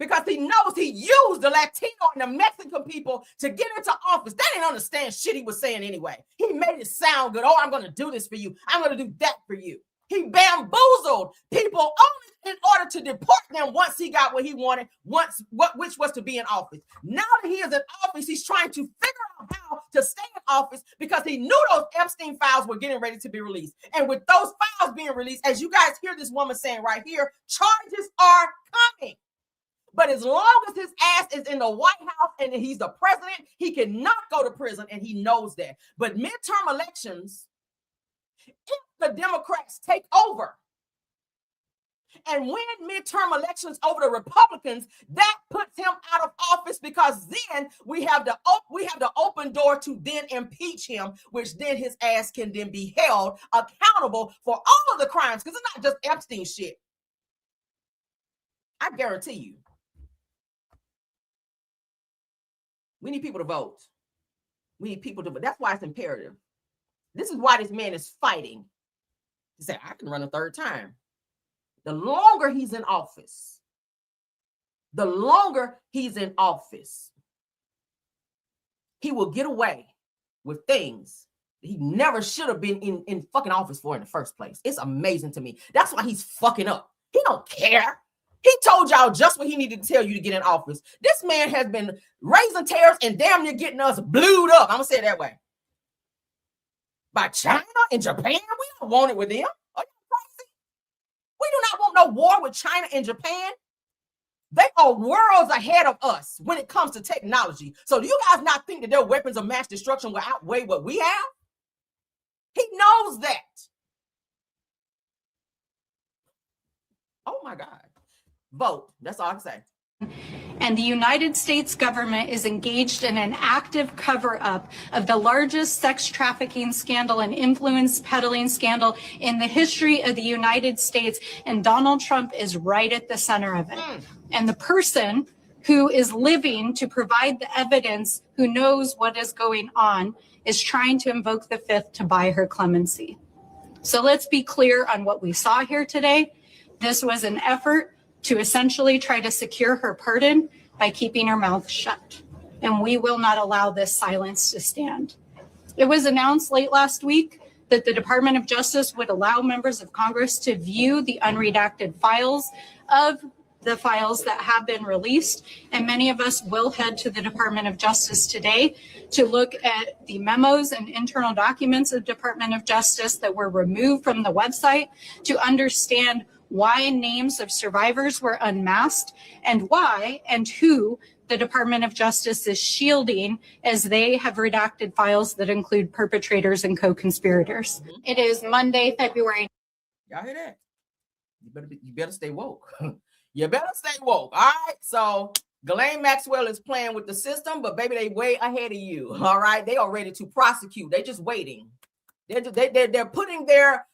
because he knows he used the Latino and the Mexican people to get into office. They didn't understand shit he was saying anyway. He made it sound good. Oh, I'm going to do this for you. I'm going to do that for you. He bamboozled people only in order to deport them once he got what he wanted, which was to be in office. Now that he is in office, he's trying to figure out how to stay in office because he knew those Epstein files were getting ready to be released. And with those files being released, as you guys hear this woman saying right here, charges are coming. But as long as his ass is in the White House and he's the president, he cannot go to prison, and he knows that. But midterm elections, if the Democrats take over and win midterm elections over the Republicans, that puts him out of office, because then we have the open door to then impeach him, which then his ass can then be held accountable for all of the crimes, because it's not just Epstein shit. I guarantee you. We need people to vote. We need people to vote. That's why it's imperative. This is why this man is fighting. He said, I can run a third time. The longer he's in office, he will get away with things he never should have been in fucking office for in the first place. It's amazing to me. That's why he's fucking up. He don't care. He told y'all just what he needed to tell you to get in office. This man has been raising tariffs and damn near getting us blued up. I'm going to say it that way. By China and Japan? We don't want it with them. Are you crazy? We do not want no war with China and Japan. They are worlds ahead of us when it comes to technology. So do you guys not think that their weapons of mass destruction will outweigh what we have? He knows that. Oh my God. Vote. That's all I can say. And the United States government is engaged in an active cover-up of the largest sex trafficking scandal and influence peddling scandal in the history of the United States. And Donald Trump is right at the center of it. And the person who is living to provide the evidence, who knows what is going on, is trying to invoke the Fifth to buy her clemency. So let's be clear on what we saw here today. This was an effort to essentially try to secure her pardon by keeping her mouth shut. And we will not allow this silence to stand. It was announced late last week that the Department of Justice would allow members of Congress to view the unredacted files of the files that have been released. And many of us will head to the Department of Justice today to look at the memos and internal documents of Department of Justice that were removed from the website, to understand why names of survivors were unmasked, and why and who the Department of Justice is shielding as they have redacted files that include perpetrators and co-conspirators. It is Monday, February. Y'all hear that? You better stay woke. You better stay woke. All right. So Ghislaine Maxwell is playing with the system, but baby, they way ahead of you. All right. They are ready to prosecute. They're just waiting. They're putting their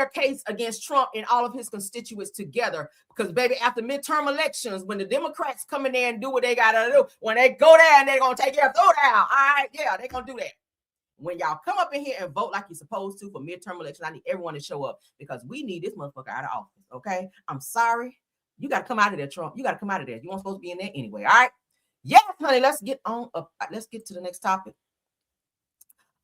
case against Trump and all of his constituents together, because baby, after midterm elections, when the Democrats come in there and do what they gotta do, when they go there and they're gonna take your throat down, all right, yeah, they're gonna do that. When y'all come up in here and vote like you're supposed to for midterm elections, I need everyone to show up, because we need this motherfucker out of office. Okay, I'm sorry, you gotta come out of there, Trump. You gotta come out of there. You weren't supposed to be in there anyway. All right, yes, honey. Let's get on up. Let's get to the next topic.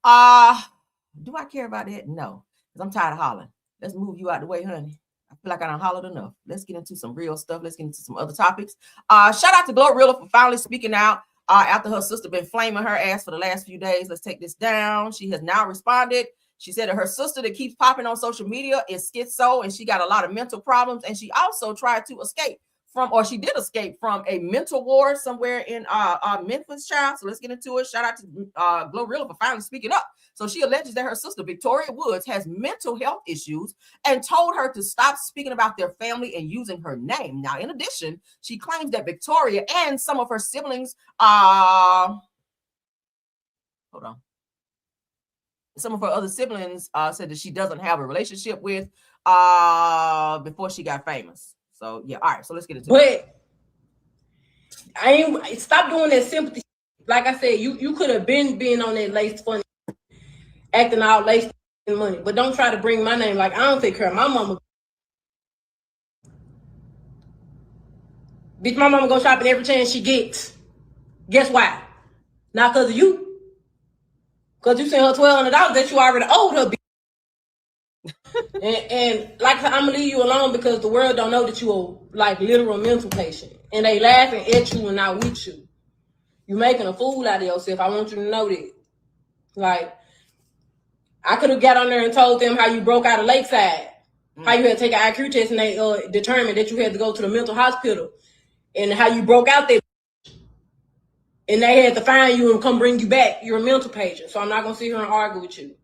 Do I care about that? No. I'm tired of hollering. Let's move you out the way, honey. I feel like I done hollered enough. Let's get into some real stuff. Let's get into some other topics. Shout out to Glorilla for finally speaking out after her sister been flaming her ass for the last few days. Let's take this down. She has now responded. She said that her sister that keeps popping on social media is schizo, and she got a lot of mental problems, and she also tried to escape from, or she did escape from a mental ward somewhere in Memphis, child. So let's get into it. Shout out to Glorilla for finally speaking up. So she alleges that her sister, Victoria Woods, has mental health issues and told her to stop speaking about their family and using her name. Now, in addition, she claims that Victoria and some of her siblings, some of her other siblings said that she doesn't have a relationship with before she got famous. So yeah, all right. So let's get into it. But I ain't stop doing that sympathy. Like I said, you could have been on that lace funny, acting out lace money, but don't try to bring my name. Like I don't take care of my mama. Bitch, my mama go shopping every chance she gets. Guess why? Not because of you. Because you sent her $1,200 that you already owed her. and like I'm gonna leave you alone because the world don't know that you are like literal mental patient, and they laughing at you and not with you. You making a fool out of yourself. I want you to know that. Like I could have got on there and told them how you broke out of Lakeside, how you had to take an IQ test and they determined that you had to go to the mental hospital, and how you broke out there. And they had to find you and come bring you back. You're a mental patient. So I'm not going to sit here and argue with you.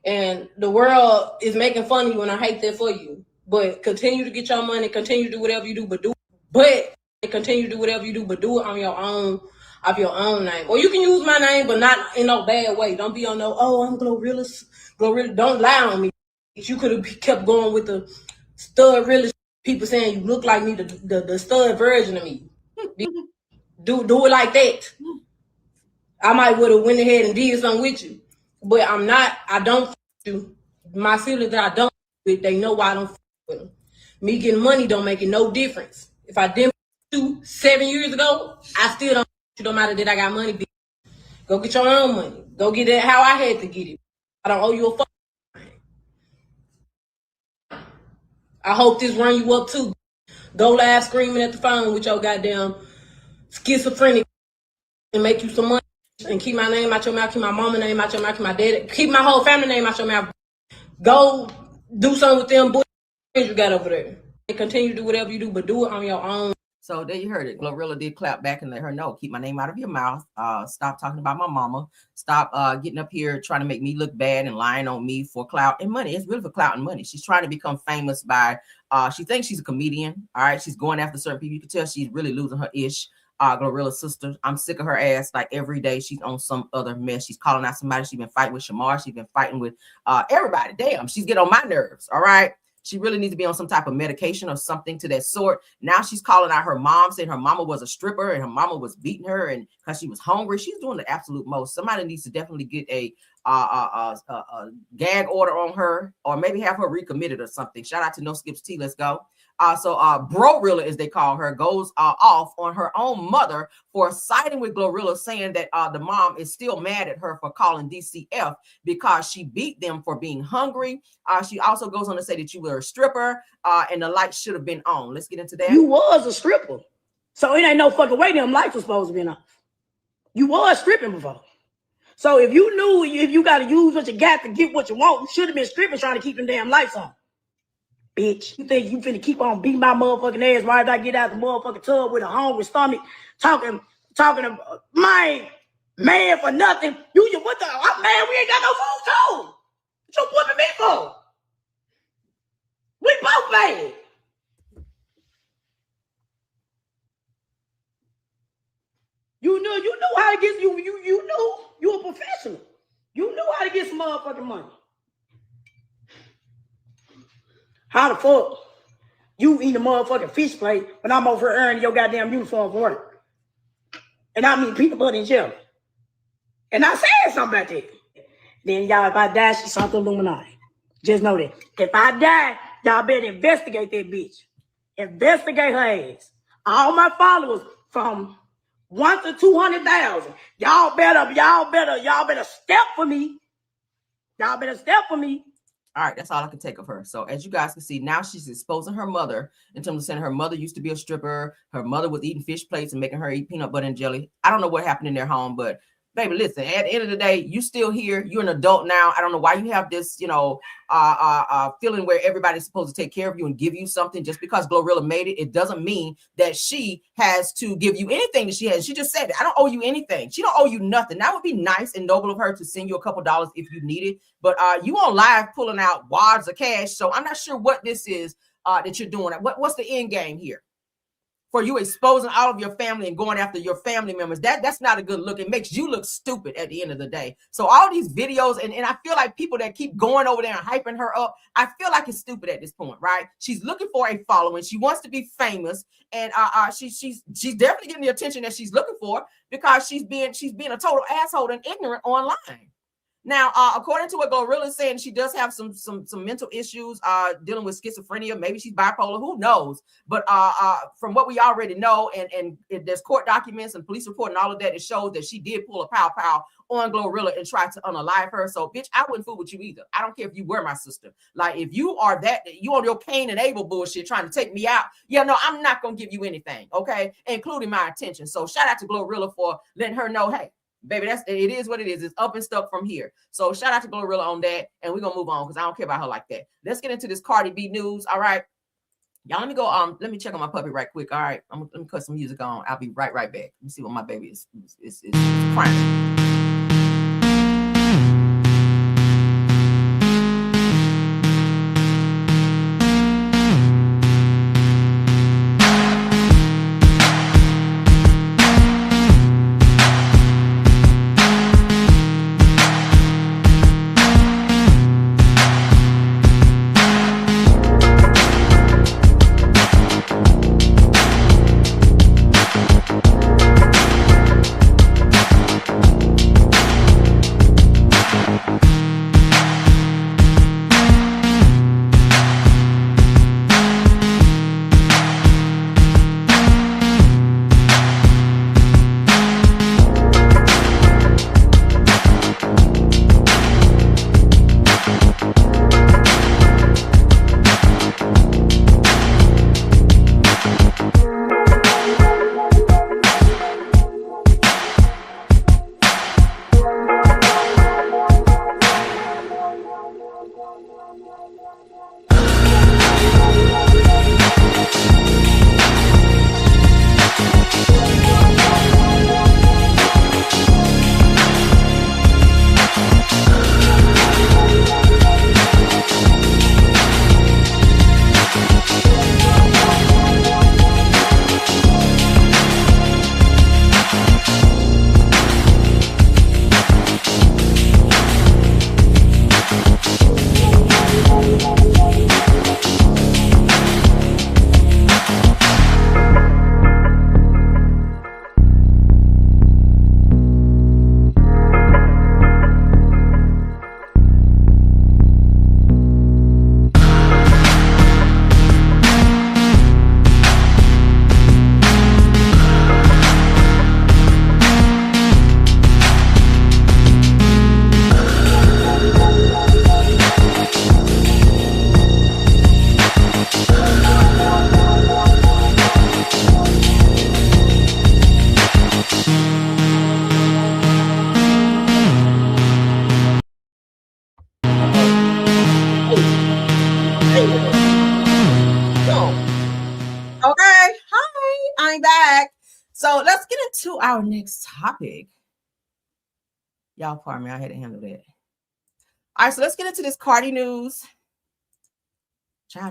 And the world is making fun of you, and I hate that for you. But continue to get your money. Continue to do whatever you do, but do it on your own, of your own name. Or you can use my name, but not in no bad way. Don't be on no, oh, I'm Glorilla. Don't lie on me. You could have kept going with the stud realist people saying you look like me, the stud version of me. Do it like that. I might would have went ahead and did something with you, but I don't you. My siblings that I don't with, they know why I don't with them. Me getting money don't make it no difference. If I didn't you 7 years ago, I still don't you no matter that I got money. Go get your own money. Go get it how I had to get it. I don't owe you a fuck. I hope this run you up too. Go live screaming at the phone with your goddamn schizophrenic and make you some money and keep my name out your mouth, keep my mama name out your mouth, keep my dad, keep my whole family name out your mouth. Go do something with them boys you got over there. And continue to do whatever you do, but do it on your own. So there you heard it. Glorilla did clap back and let her know, keep my name out of your mouth. Stop talking about my mama. Stop getting up here trying to make me look bad and lying on me for clout and money. It's really for clout and money. She's trying to become famous by, she thinks she's a comedian. All right. She's going after certain people. You can tell she's really losing her ish. Glorilla's sister. I'm sick of her ass. Like every day she's on some other mess. She's calling out somebody. She's been fighting with Shamar. She's been fighting with everybody. Damn, she's getting on my nerves. All right. She really needs to be on some type of medication or something to that sort. Now she's calling out her mom, saying her mama was a stripper and her mama was beating her and because she was hungry. She's doing the absolute most. Somebody needs to definitely get a gag order on her, or maybe have her recommitted or something. Shout out to No Skips T. Let's go. So Bro-Rilla, as they call her, goes off on her own mother for siding with Glorilla, saying that the mom is still mad at her for calling DCF because she beat them for being hungry. She also goes on to say that you were a stripper and the lights should have been on. Let's get into that. You was a stripper. So it ain't no fucking way them lights was supposed to be off. You was stripping before. So if you knew if you got to use what you got to get what you want, you should have been stripping trying to keep them damn lights on. Bitch, you think you finna keep on beating my motherfucking ass right after I get out the motherfucking tub with a hungry stomach, talking to my man for nothing. What the man? We ain't got no food too. What you whooping me for? We both mad. You knew how to get you knew you a professional. You knew how to get some motherfucking money. How the fuck you eat a motherfucking fish plate when I'm over here earning your goddamn uniform for work? And I mean peanut butter and jelly. And I said something about that. Then y'all, if I die, she's something Illuminati. Just know that. If I die, y'all better investigate that bitch. Investigate her ass. All my followers from 1 to 200,000. Y'all better step for me. Y'all better step for me. All right, that's all I can take of her. So as you guys can see, now she's exposing her mother in terms of saying her mother used to be a stripper. Her mother was eating fish plates and making her eat peanut butter and jelly. I don't know what happened in their home, but baby, listen, at the end of the day, you still here. You're an adult now. I don't know why you have this, feeling where everybody's supposed to take care of you and give you something. Just because Glorilla made it, it doesn't mean that she has to give you anything that she has. She just said, I don't owe you anything. She don't owe you nothing. That would be nice and noble of her to send you a couple dollars if you need it. But you on live pulling out wads of cash. So I'm not sure what this is that you're doing. What's the end game here? For you exposing all of your family and going after your family members, that's not a good look. It makes you look stupid at the end of the day. So all these videos, and I feel like people that keep going over there and hyping her up, I feel like it's stupid at this point, right? She's looking for a following. She wants to be famous, and she's definitely getting the attention that she's looking for because she's being a total asshole and ignorant online. Now, according to what Glorilla is saying, she does have some mental issues, dealing with schizophrenia. Maybe she's bipolar. Who knows? But from what we already know, and there's court documents and police report and all of that, it shows that she did pull a pow on Glorilla and try to unalive her. So, bitch, I wouldn't fool with you either. I don't care if you were my sister. Like, if you are you on your Cain and Abel bullshit trying to take me out, yeah, no, I'm not gonna give you anything, okay, including my attention. So, shout out to Glorilla for letting her know, hey, baby, it is what it is. It's up and stuck from here. So shout out to Glorilla on that. And we're gonna move on because I don't care about her like that. Let's get into this Cardi B news. All right. Y'all, let me go. Let me check on my puppy right quick. All right. Let me cut some music on. I'll be right back. Let me see what my baby is crying. Okay. Hi, I'm back. So let's get into our next topic. Y'all, pardon me, I had to handle that. All right, so let's get into this Cardi news. Ciao.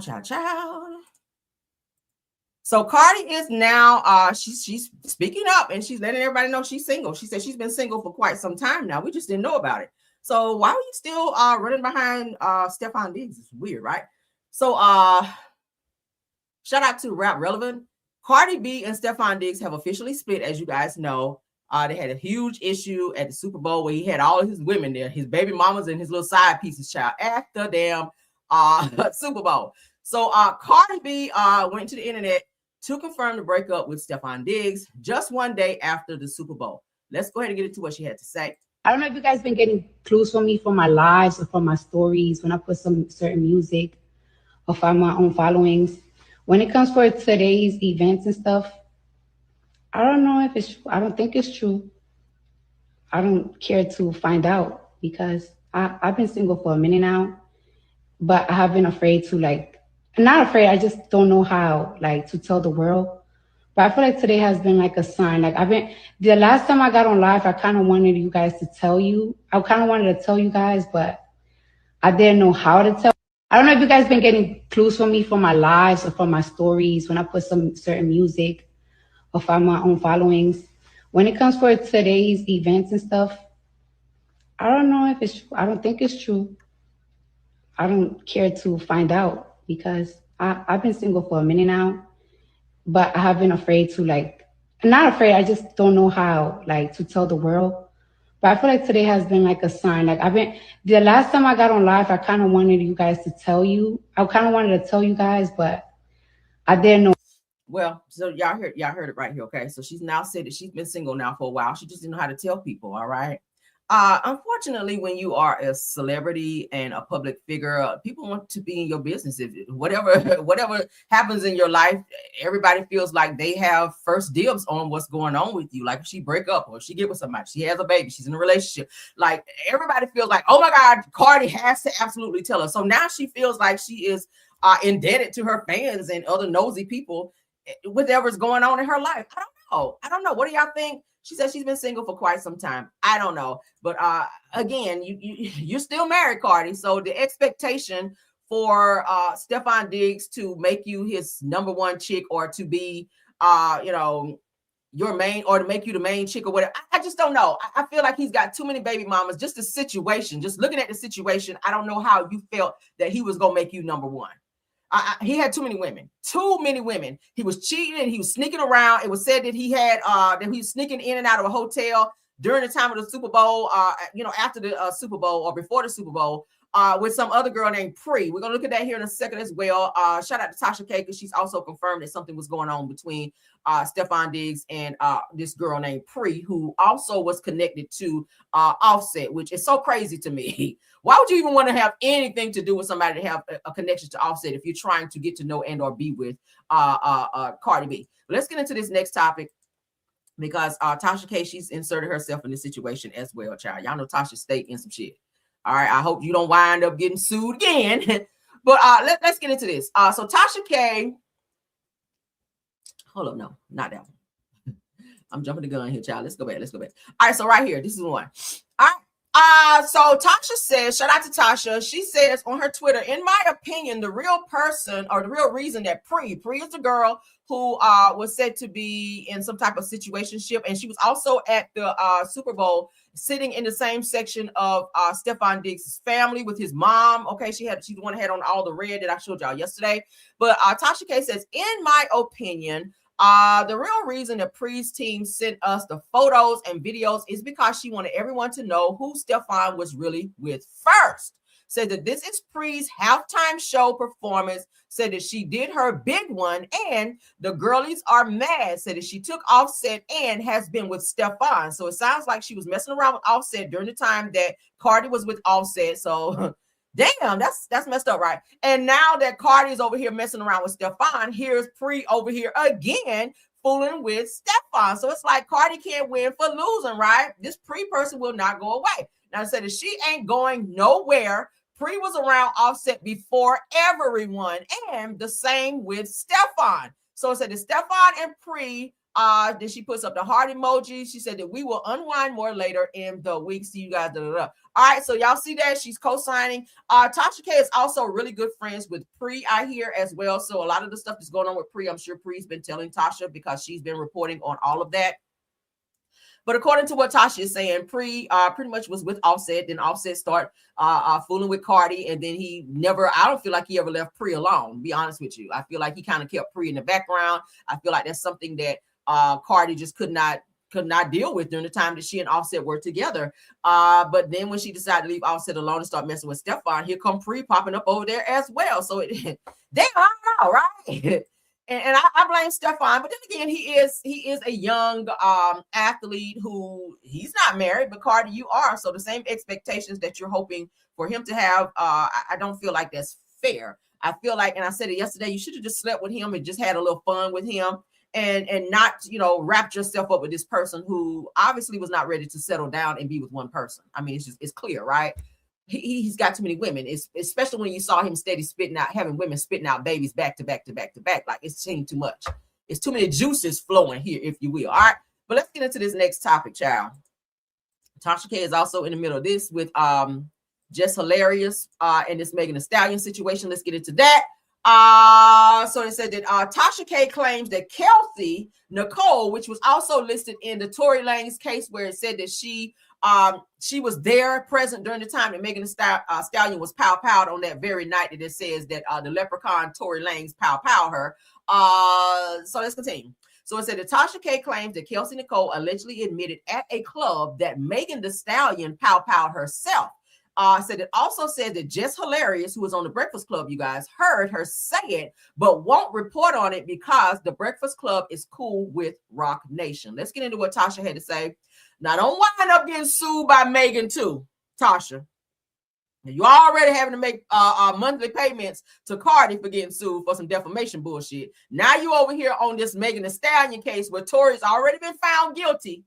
So Cardi is now, she's speaking up and she's letting everybody know she's single. She said she's been single for quite some time now. We just didn't know about it. So why are you still running behind Stefan Diggs? It's weird, right? So shout out to Rap Relevant. Cardi B and Stefan Diggs have officially split, as you guys know. They had a huge issue at the Super Bowl where he had all of his women there, his baby mamas and his little side pieces, child, at the damn Super Bowl. So Cardi B went to the internet to confirm the breakup with Stefan Diggs just one day after the Super Bowl. Let's go ahead and get into what she had to say. I don't know if you guys been getting clues from me from my lives or from my stories when I put some certain music or find my own followings. When it comes for today's events and stuff, I don't know if it's true. I don't think it's true. I don't care to find out because I've been single for a minute now, but I have been afraid to like, not afraid, I just don't know how like to tell the world. But I feel like today has been like a sign. Like the last time I got on live, I kind of wanted you guys to tell you. I kind of wanted to tell you guys, but I didn't know how to tell. I don't know if you guys been getting clues from me from my lives or from my stories when I put some certain music or from my own followings. When it comes for today's events and stuff, I don't know if it's true. I don't think it's true. I don't care to find out because I've been single for a minute now, but I have been afraid to like, not afraid, I just don't know how like to tell the world. But I feel like today has been like a sign. Like the last time I got on live, I kind of wanted you guys to tell you. I kind of wanted to tell you guys, but I didn't know. Well, so y'all heard it right here. Okay. So she's now said that she's been single now for a while. She just didn't know how to tell people. All right. Unfortunately, when you are a celebrity and a public figure, people want to be in your business. If whatever happens in your life, everybody feels like they have first dibs on what's going on with you. Like if she break up or she get with somebody, she has a baby, she's in a relationship. Like everybody feels like, oh my God, Cardi has to absolutely tell her. So now she feels like she is indebted to her fans and other nosy people, whatever's going on in her life. I don't know. What do y'all think? She said she's been single for quite some time. I don't know. But again, you're still married, Cardi. So the expectation for Stefan Diggs to make you his number one chick or to be, your main or to make you the main chick or whatever. I just don't know. I feel like he's got too many baby mamas. Just the situation, just looking at the situation, I don't know how you felt that he was going to make you number one. He had too many women. He was cheating and he was sneaking around. It was said that he had that he was sneaking in and out of a hotel during the time of the Super Bowl, after the Super Bowl or before the Super Bowl, with some other girl named Pre. We're gonna look at that here in a second as well. Shout out to Tasha K because she's also confirmed that something was going on between Stefan Diggs and this girl named Pre, who also was connected to Offset, which is so crazy to me. Why would you even want to have anything to do with somebody to have a connection to Offset if you're trying to get to know and or be with Cardi B? But let's get into this next topic because Tasha K, she's inserted herself in this situation as well, child. Y'all know Tasha stayed in some shit. All right, I hope you don't wind up getting sued again. But let's get into this. So Tasha K, hold up, no, not that one. I'm jumping the gun here, child. Let's go back. All right, so right here, this is one. All right. So Tasha says, shout out to Tasha. She says on her Twitter, in my opinion, the real person or the real reason that Pre is the girl who was said to be in some type of situationship, and she was also at the Super Bowl sitting in the same section of Stefan Diggs' family with his mom. Okay, she's the one that had on all the red that I showed y'all yesterday. But Tasha K says, in my opinion, the real reason the Pre's team sent us the photos and videos is because she wanted everyone to know who Stefan was really with first. Said that this is Pre's halftime show performance. Said that she did her big one and the girlies are mad. Said that she took Offset and has been with Stefan. So it sounds like she was messing around with Offset during the time that Cardi was with Offset. So damn, that's messed up, right? And now that Cardi is over here messing around with Stefan, here's Pre over here again fooling with Stefan. So it's like Cardi can't win for losing, right? This Pre person will not go away. Now, I said that she ain't going nowhere. Pre was around Offset before everyone, and the same with Stefan. So it said that Stefan and Pre, then she puts up the heart emoji. She said that we will unwind more later in the week. See you guys. All right, so y'all see that she's co-signing. Tasha K is also really good friends with Pre, I hear as well. So a lot of the stuff that's going on with Pre, I'm sure Pre's been telling Tasha because she's been reporting on all of that. But according to what Tasha is saying, Pre pretty much was with Offset. Then Offset started fooling with Cardi. And then I don't feel like he ever left Pre alone, to be honest with you. I feel like he kind of kept Pre in the background. I feel like that's something that Cardi just could not deal with during the time that she and Offset were together. But then when she decided to leave Offset alone and start messing with Stefan, here come Pre popping up over there as well. So damn, I don't know, right? And I blame Stefan, but then again, he is a young athlete who he's not married, but Cardi, you are. So the same expectations that you're hoping for him to have, I don't feel like that's fair. I feel like, and I said it yesterday, you should have just slept with him and just had a little fun with him and not, you know, wrap yourself up with this person who obviously was not ready to settle down and be with one person. I mean, it's clear, right? He's got too many women. It's especially when you saw him steady spitting out, having women spitting out babies back to back to back to back. Like, it's seemed too much. It's too many juices flowing here, if you will. All right, but let's get into this next topic, child. Tasha K is also in the middle of this with Just Hilarious and this Megan Thee Stallion situation. Let's get into that. So they said that Tasha K claims that Kelsey Nicole, which was also listed in the Tory Lanez case, where it said that she was there present during the time that Megan Thee Stallion was pow-powed on that very night that it says that the leprechaun Tory Lanez pow-pow her. So let's continue. So it said that Tasha K claims that Kelsey Nicole allegedly admitted at a club that Megan Thee Stallion pow-powed herself. Said it also said that Just Hilarious, who was on the Breakfast Club, you guys heard her say it, but won't report on it because the Breakfast Club is cool with Rock Nation. Let's get into what Tasha had to say. Now, don't wind up getting sued by Megan too, Tasha. You already having to make monthly payments to Cardi for getting sued for some defamation bullshit. Now you over here on this Megan Thee Stallion case where Tory's already been found guilty.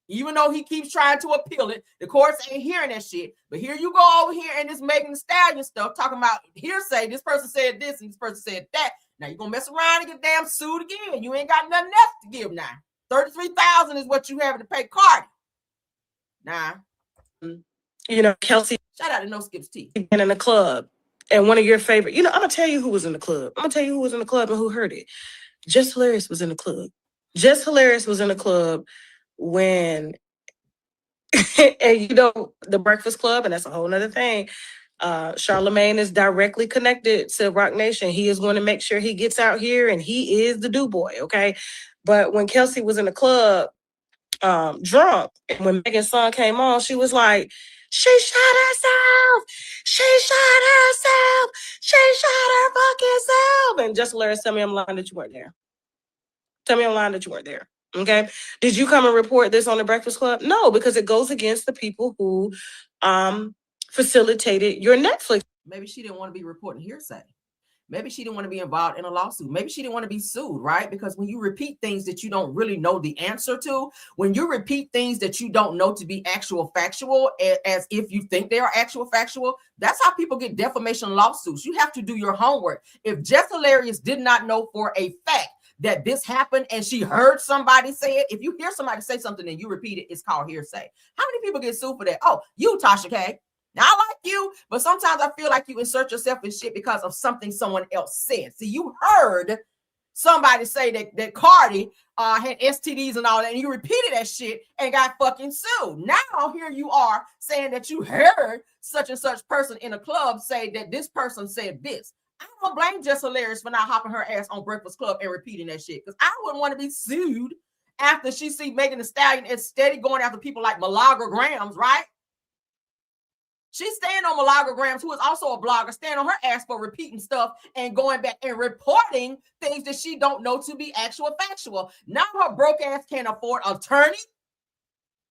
Even though he keeps trying to appeal it, the courts ain't hearing that shit. But here you go over here in this Megan Thee Stallion stuff, talking about hearsay. This person said this and this person said that. Now you're going to mess around and get damn sued again. You ain't got nothing else to give now. $33,000 is what you having to pay Cardi. Nah. You know, Kelsey. Shout out to No Skips T. And in the club. And one of your favorite, you know, I'm going to tell you who was in the club. I'm going to tell you who was in the club and who heard it. Just Hilarious was in the club. Just Hilarious was in the club when, and you know, the Breakfast Club, and that's a whole nother thing. Charlemagne is directly connected to Rock Nation. He is going to make sure he gets out here, and he is the do boy, okay? But when Kelsey was in the club, drunk, and when Megan's song came on, she was like, she shot herself. She shot herself. She shot her fucking self. And Just Hilarious, tell me I'm lying that you weren't there. Tell me I'm lying that you weren't there. Okay. Did you come and report this on the Breakfast Club? No, because it goes against the people who facilitated your Netflix. Maybe she didn't want to be reporting hearsay. Maybe she didn't want to be involved in a lawsuit. Maybe she didn't want to be sued, right? Because when you repeat things that you don't really know the answer to, when you repeat things that you don't know to be actual factual, as if you think they are actual factual, that's how people get defamation lawsuits. You have to do your homework. If Just Hilarious did not know for a fact that this happened and she heard somebody say it, if you hear somebody say something and you repeat it, it's called hearsay. How many people get sued for that? Oh, you, Tasha K. Now, I like you, but sometimes I feel like you insert yourself in shit because of something someone else said. See, you heard somebody say that Cardi had STDs and all that, and you repeated that shit and got fucking sued. Now, here you are saying that you heard such and such person in a club say that this person said this. I don't blame Just Hilarious for not hopping her ass on Breakfast Club and repeating that shit, because I wouldn't want to be sued after she see Megan Thee Stallion and steady going after people like Malaga Grams, right? She's staying on Malaga Grams, who is also a blogger, staying on her ass for repeating stuff and going back and reporting things that she don't know to be actual factual. Now her broke ass can't afford an attorney.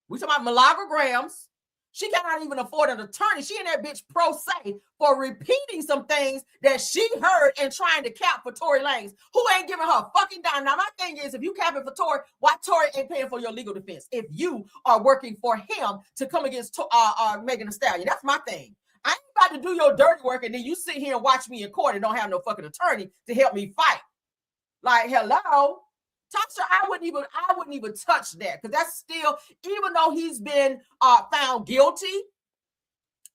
We talking about Malaga Grams. She cannot even afford an attorney. She and that bitch pro se for repeating some things that she heard and trying to cap for Tory Lanez, who ain't giving her a fucking dime. Now, my thing is, if you capping for Tory, why Tory ain't paying for your legal defense? If you are working for him to come against Megan Thee Stallion, that's my thing. I ain't about to do your dirty work and then you sit here and watch me in court and don't have no fucking attorney to help me fight. Like, hello. Tasha, I wouldn't even touch that, because that's still, even though he's been found guilty,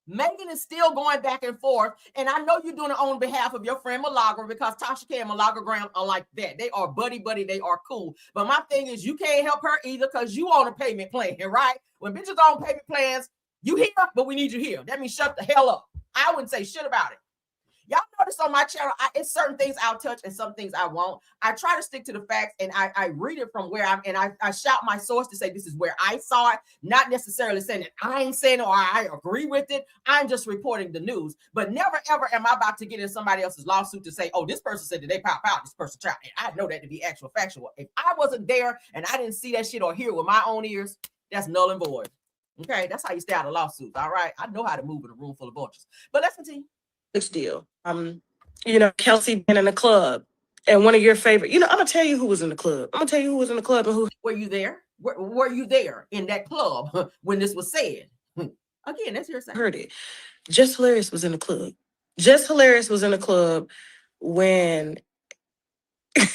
Megan is still going back and forth. And I know you're doing it on behalf of your friend Malaga, because Tasha K and Malaga Graham are like that. They are buddy. They are cool. But my thing is, you can't help her either, because you on a payment plan, right? When bitches on payment plans, you here, but we need you here. That means shut the hell up. I wouldn't say shit about it. Y'all notice on my channel, it's certain things I'll touch and some things I won't. I try to stick to the facts, and I read it from where I shout my source to say this is where I saw it, not necessarily saying that I ain't saying or I agree with it. I'm just reporting the news. But never, ever am I about to get in somebody else's lawsuit to say, oh, this person said that they pop out, this person tried. And I know that to be actual factual. If I wasn't there and I didn't see that shit or hear it with my own ears, that's null and void. Okay, that's how you stay out of lawsuits, all right? I know how to move in a room full of vultures. But let's continue. Deal. You know, Kelsey been in a club, And one of your favorite, I'm gonna tell you who was in the club. I'm gonna tell you who was in the club and who. Were you there? Were you there in that club when this was said? Again, that's hearsay. Heard it. Just Hilarious was in the club. Just Hilarious was in the club when,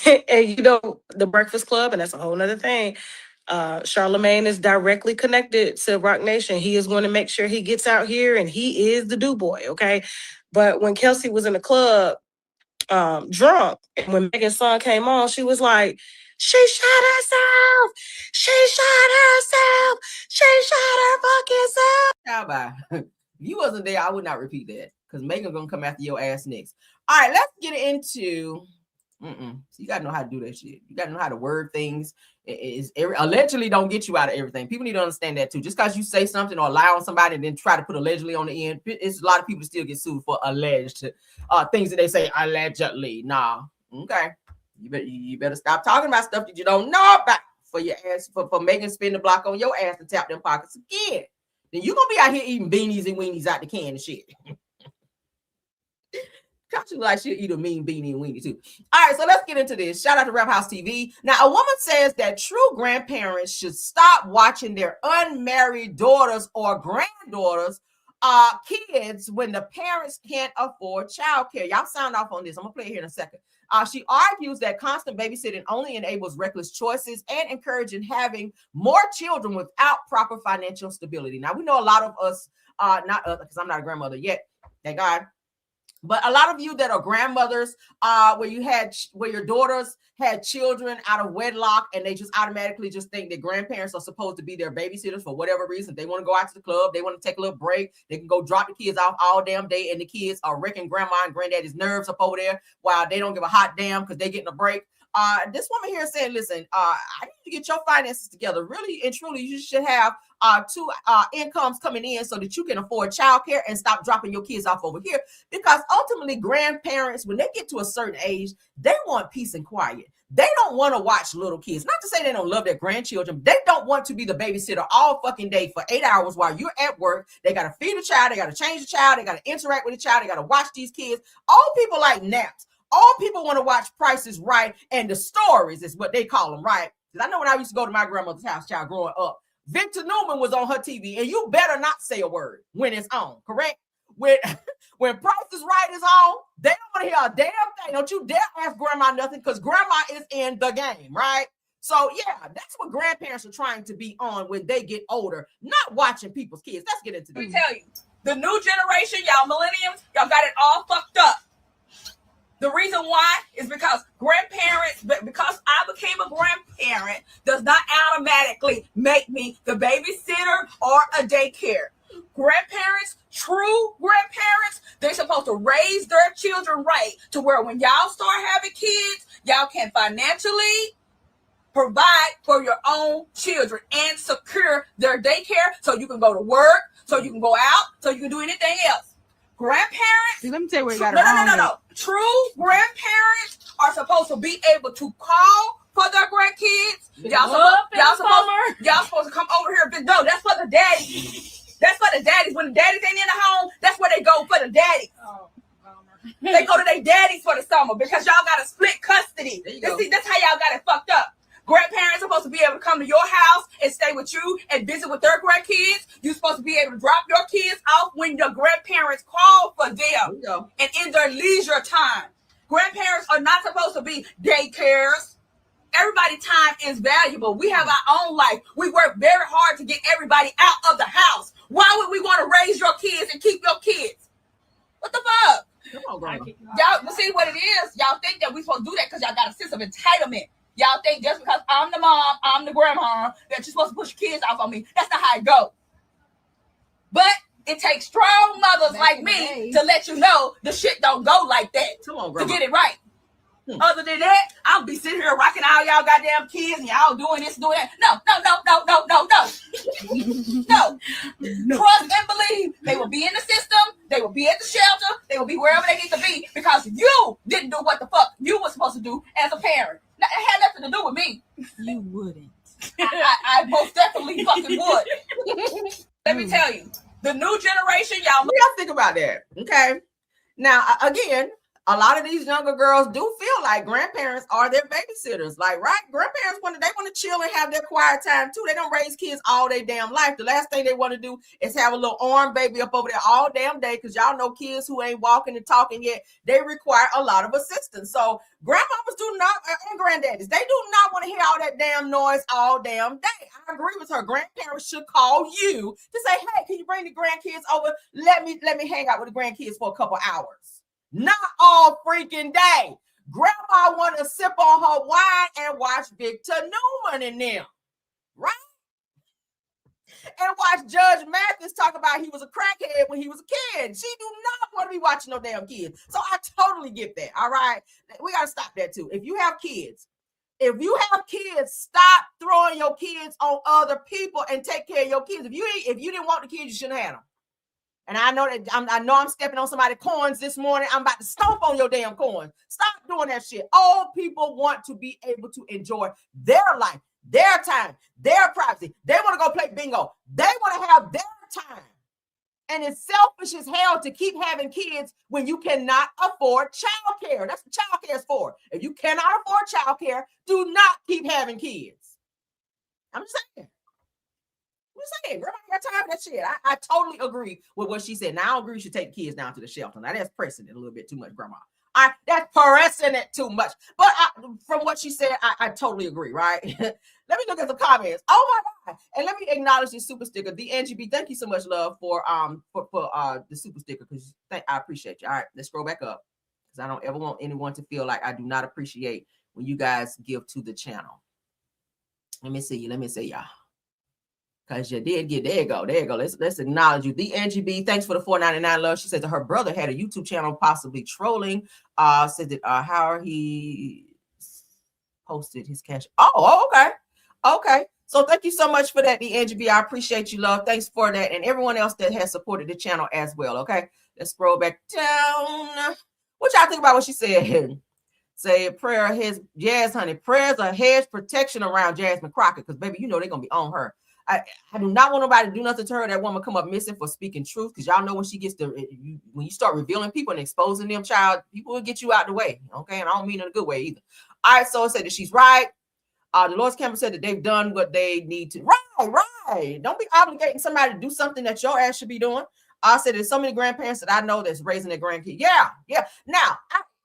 and the Breakfast Club, and that's a whole nother thing. Charlemagne is directly connected to Rock Nation. He is going to make sure he gets out here, and he is the do boy, okay? But when Kelsey was in the club, drunk, and when Megan's song came on, she was like, she shot herself. She shot herself. She shot her fucking self. How about if you wasn't there, I would not repeat that because Megan's gonna come after your ass next. All right, let's get into. So you gotta know how to do that shit. You gotta know how to word things. Allegedly don't get you out of everything. People need to understand that too. Just because you say something or lie on somebody and then try to put allegedly on the end, it's a lot of people still get sued for alleged things that they say allegedly. Nah, okay. You better stop talking about stuff that you don't know about for your ass for making spin the block on your ass to tap them pockets again. Then you gonna be out here eating beanies and weenies out the can and shit. She like she'll eat a mean beanie and weenie too. All right, so let's get into this. Shout out to Rap House TV. Now, a woman says that true grandparents should stop watching their unmarried daughters or granddaughters, kids when the parents can't afford childcare. Y'all sound off on this. I'm gonna play it here in a second. She argues that constant babysitting only enables reckless choices and encouraging having more children without proper financial stability. Now, we know a lot of us, not us, because I'm not a grandmother yet, thank God. But a lot of you that are grandmothers, where your daughters had children out of wedlock and they just automatically just think that grandparents are supposed to be their babysitters for whatever reason. They want to go out to the club. They want to take a little break. They can go drop the kids off all damn day and the kids are wrecking grandma and granddaddy's nerves up over there while they don't give a hot damn because they're getting a break. This woman here is saying, listen, I need to get your finances together. Really and truly, you should have two incomes coming in so that you can afford childcare and stop dropping your kids off over here. Because ultimately, grandparents, when they get to a certain age, they want peace and quiet. They don't want to watch little kids. Not to say they don't love their grandchildren. They don't want to be the babysitter all fucking day for 8 hours while you're at work. They got to feed a child. They got to change the child. They got to interact with the child. They got to watch these kids. All people like naps. All people want to watch Price is Right and the stories is what they call them, right? Because I know when I used to go to my grandmother's house, child, growing up, Victor Newman was on her TV, and you better not say a word when it's on, correct? When Price is Right is on, they don't want to hear a damn thing. Don't you dare ask grandma nothing because grandma is in the game, right? So, yeah, that's what grandparents are trying to be on when they get older, not watching people's kids. Let's get into this. Let me tell you, the new generation, y'all millennials, y'all got it all fucked up. The reason why is because because I became a grandparent does not automatically make me the babysitter or a daycare. Grandparents, true grandparents, they're supposed to raise their children right to where when y'all start having kids, y'all can financially provide for your own children and secure their daycare so you can go to work, so you can go out, so you can do anything else. Grandparents. Let me tell you where you got it wrong. No. True grandparents are supposed to be able to call for their grandkids. Y'all supposed to come over here. No, that's for the daddies. That's for the daddies. When the daddies ain't in the home, that's where they go for the daddies. Oh, they go to their daddies for the summer because y'all got to split custody. That's how y'all got it fucked up. Grandparents are supposed to be able to come to your house and stay with you and visit with their grandkids. You're supposed to be able to drop your kids off when your grandparents call for them and in their leisure time. Grandparents are not supposed to be daycares. Everybody's time is valuable. We have our own life. We work very hard to get everybody out of the house. Why would we want to raise your kids and keep your kids? What the fuck? Come on, grandma. Y'all see what it is? Y'all think that we supposed to do that because y'all got a sense of entitlement. Y'all think just because I'm the mom, I'm the grandma, that you're supposed to push your kids off on me. That's not how it goes. But it takes strong mothers like me to let you know the shit don't go like that. Come on, grandma. To get it right. Other than that, I'll be sitting here rocking all y'all goddamn kids and y'all doing this, doing that. No. No. Trust and believe they will be in the system. They will be at the shelter. They will be wherever they need to be because you didn't do what the fuck you were supposed to do as a parent. It had nothing to do with me. You wouldn't. I most definitely fucking would. Let me tell you, the new generation, y'all think about that. Okay. Now, again, a lot of these younger girls do feel like grandparents are their babysitters. Like, right? Grandparents want to chill and have their quiet time too. They don't raise kids all their damn life. The last thing they want to do is have a little arm baby up over there all damn day, because y'all know kids who ain't walking and talking yet, they require a lot of assistance. So grandmamas do not, and granddaddies, they do not want to hear all that damn noise all damn day. I agree with her. Grandparents should call you to say, hey, can you bring the grandkids over? Let me hang out with the grandkids for a couple hours. Not all freaking day. Grandma want to sip on her wine and watch Victor Newman and them, right? And watch Judge Mathis talk about he was a crackhead when he was a kid. She do not want to be watching no damn kids. So I totally get that, all right? We got to stop that too. If you have kids, stop throwing your kids on other people and take care of your kids. If you didn't want the kids, you shouldn't have them. And I know that I'm stepping on somebody's corns this morning. I'm about to stomp on your damn corns. Stop doing that shit. All people want to be able to enjoy their life, their time, their privacy. They want to go play bingo. They want to have their time. And it's selfish as hell to keep having kids when you cannot afford childcare. That's what childcare is for. If you cannot afford childcare, do not keep having kids. I'm just saying. Grandma got time for that shit. I totally agree with what she said. Now I don't agree you should take the kids down to the shelter. Now that's pressing it a little bit too much, Grandma. That's pressing it too much. But from what she said, I totally agree, right? Let me look at some comments. Oh my God. And let me acknowledge this super sticker. The NGB, thank you so much, love, for the super sticker, because I appreciate you. All right, let's scroll back up, because I don't ever want anyone to feel like I do not appreciate when you guys give to the channel. Let me see y'all. Because you did get, there you go. Let's acknowledge you. The NGB, thanks for the $4.99, love. She said that her brother had a YouTube channel possibly trolling. Said that how he posted his cash. Oh, okay. So thank you so much for that, the NGB. I appreciate you, love. Thanks for that. And everyone else that has supported the channel as well. Okay. Let's scroll back down. What y'all think about what she said? Say a prayer hedge, yes, honey. Prayers are hedge protection around Jasmine Crockett, because baby, you know they're gonna be on her. I do not want nobody to do nothing to her. That woman come up missing for speaking truth, because y'all know when she gets to, when you start revealing people and exposing them, child, people will get you out the way. Okay, and I don't mean in a good way either. All right, so it said that she's right. The Lord's Campbell said that they've done what they need to. Right. Don't be obligating somebody to do something that your ass should be doing. I said there's so many grandparents that I know that's raising their grandkids. Yeah. Now,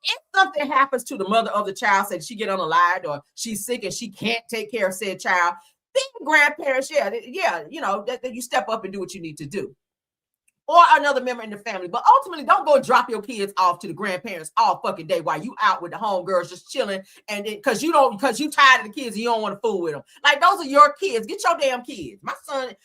if something happens to the mother of the child, say she get unalived or she's sick and she can't take care of said child, then grandparents, you know, that you step up and do what you need to do. Or another member in the family. But ultimately, don't go drop your kids off to the grandparents all fucking day while you out with the homegirls just chilling, and because you tired of the kids and you don't want to fool with them. Like, those are your kids. Get your damn kids. My son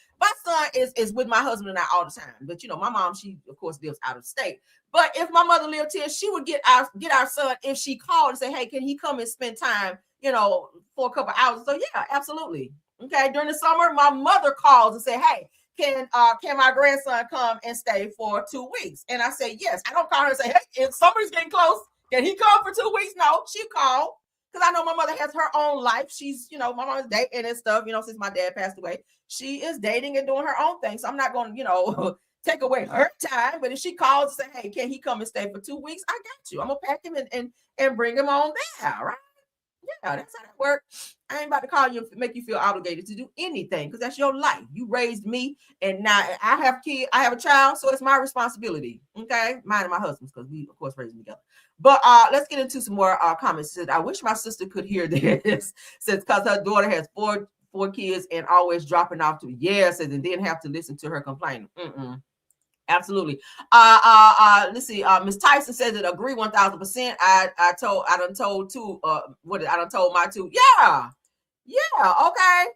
is with my husband and I all the time. But you know, my mom, she of course lives out of state. But if my mother lived here, she would get our son if she called and say, hey, can he come and spend time, you know, for a couple hours? So yeah, absolutely. Okay. During the summer, my mother calls and say, hey, can my grandson come and stay for 2 weeks? And I say, yes. I don't call her and say, hey, if summer's getting close, can he come for 2 weeks? No, she called, because I know my mother has her own life. She's, you know, my mom's dating and stuff, you know, since my dad passed away. She is dating and doing her own thing. So I'm not going to, you know, take away her time. But if she calls and say, hey, can he come and stay for 2 weeks? I got you. I'm going to pack him and bring him on there, right? Yeah, that's how that works. I ain't about to call you and make you feel obligated to do anything, because that's your life. You raised me, and now I have a child, so it's my responsibility. Okay, mine and my husband's, because we of course raised them together. But let's get into some more comments. Said, I wish my sister could hear this, since because her daughter has four kids and always dropping off to and then have to listen to her complaining. Absolutely. Let's see. Miss Tyson says that agree 1000%. I done told two. I done told my two. Yeah. Okay.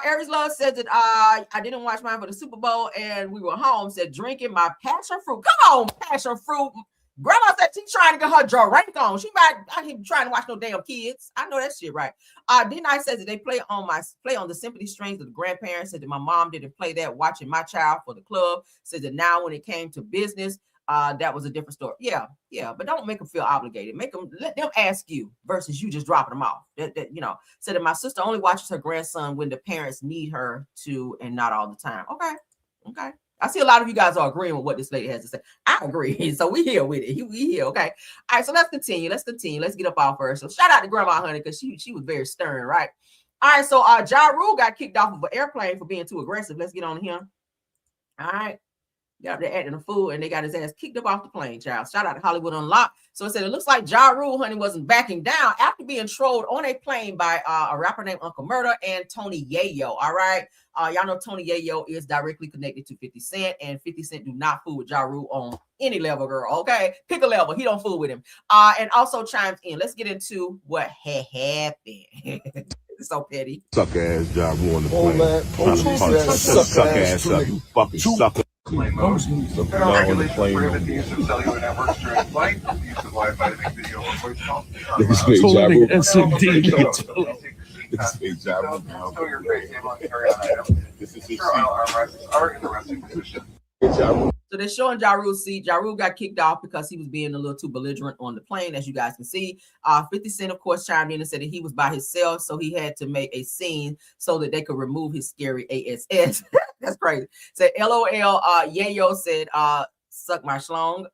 Aries Love said that I didn't watch mine for the Super Bowl and we were home. Said drinking my passion fruit. Come on, passion fruit. Grandma said she's trying to get her drink on. She might not even trying to watch no damn kids. I know that shit, right? D-Night says that they play on the symphony strings of the grandparents. Said that my mom didn't play that watching my child for the club. Said that now when it came to business, that was a different story. Yeah. But don't make them feel obligated. Let them ask you versus you just dropping them off. That you know. Said that my sister only watches her grandson when the parents need her to, and not all the time. Okay. I see a lot of you guys are agreeing with what this lady has to say. I agree. So we here with it. We here, okay? All right, so let's continue. Let's get up off first. So shout out to Grandma Honey because she was very stern, right? All right, so Ja Rule got kicked off of an airplane for being too aggressive. Let's get on him. All right. Got there acting a fool, and they got his ass kicked up off the plane, child. Shout out to Hollywood Unlocked. So it said it looks like Ja Rule, honey, wasn't backing down after being trolled on a plane by a rapper named Uncle Murder and Tony Yayo. All right. Y'all know Tony Yayo is directly connected to 50 Cent, and 50 Cent do not fool with Ja Rule on any level, girl. Okay. Pick a level. He don't fool with him. And also chimes in. Let's get into what had happened. It's so petty. Suck ass Ja Rule on the plane. Suck ass up, you fucking sucker. Regulation prohibit the use of cellular networks during flight, the use of Wi-Fi to make video or voice calls. Still your face name on carry-on item. Armrests are in the resting position. So they're showing Ja Rule's seat. Ja Rule got kicked off because he was being a little too belligerent on the plane, as you guys can see. 50 Cent, of course, chimed in and said that he was by himself, so he had to make a scene so that they could remove his scary ASS. That's crazy. Said LOL. Yayo said, suck my schlong.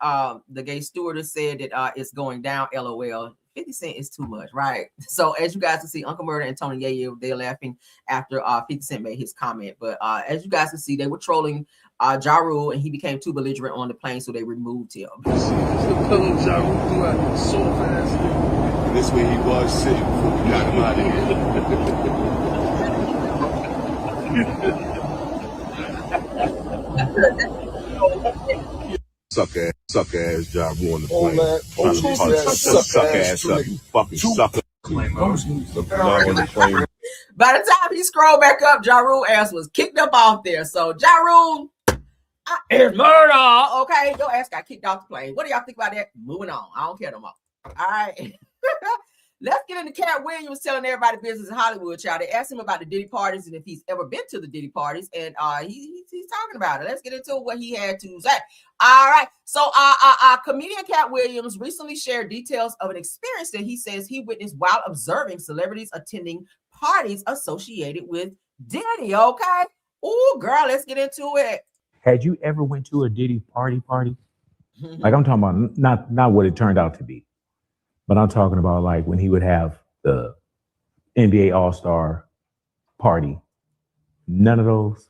The gay stewardess said that it's going down. LOL. 50 Cent is too much, right? So as you guys can see, Uncle Murder and Tony Yayo, they're laughing after 50 Cent made his comment. But as you guys can see, they were trolling Ja Rule, and he became too belligerent on the plane, so they removed him. This way he was sitting before we got him out of here. Suck ass Ja Rule on the plane. Suck ass up, you fucking sucker. On the plane. By the time he scrolled back up, Ja Rule ass was kicked up off there. So Ja Rule is murder. Okay, your ass got kicked off the plane. What do y'all think about that? Moving on. I don't care no more. All right. Let's get into Cat Williams telling everybody business in Hollywood, child. They asked him about the Diddy parties and if he's ever been to the Diddy parties, and he's talking about it. Let's get into what he had to say. All right. So comedian Cat Williams recently shared details of an experience that he says he witnessed while observing celebrities attending parties associated with Diddy. Okay. Oh, girl, let's get into it. Had you ever went to a Diddy party? Like, I'm talking about not what it turned out to be, but I'm talking about like when he would have the NBA All-Star party. None of those.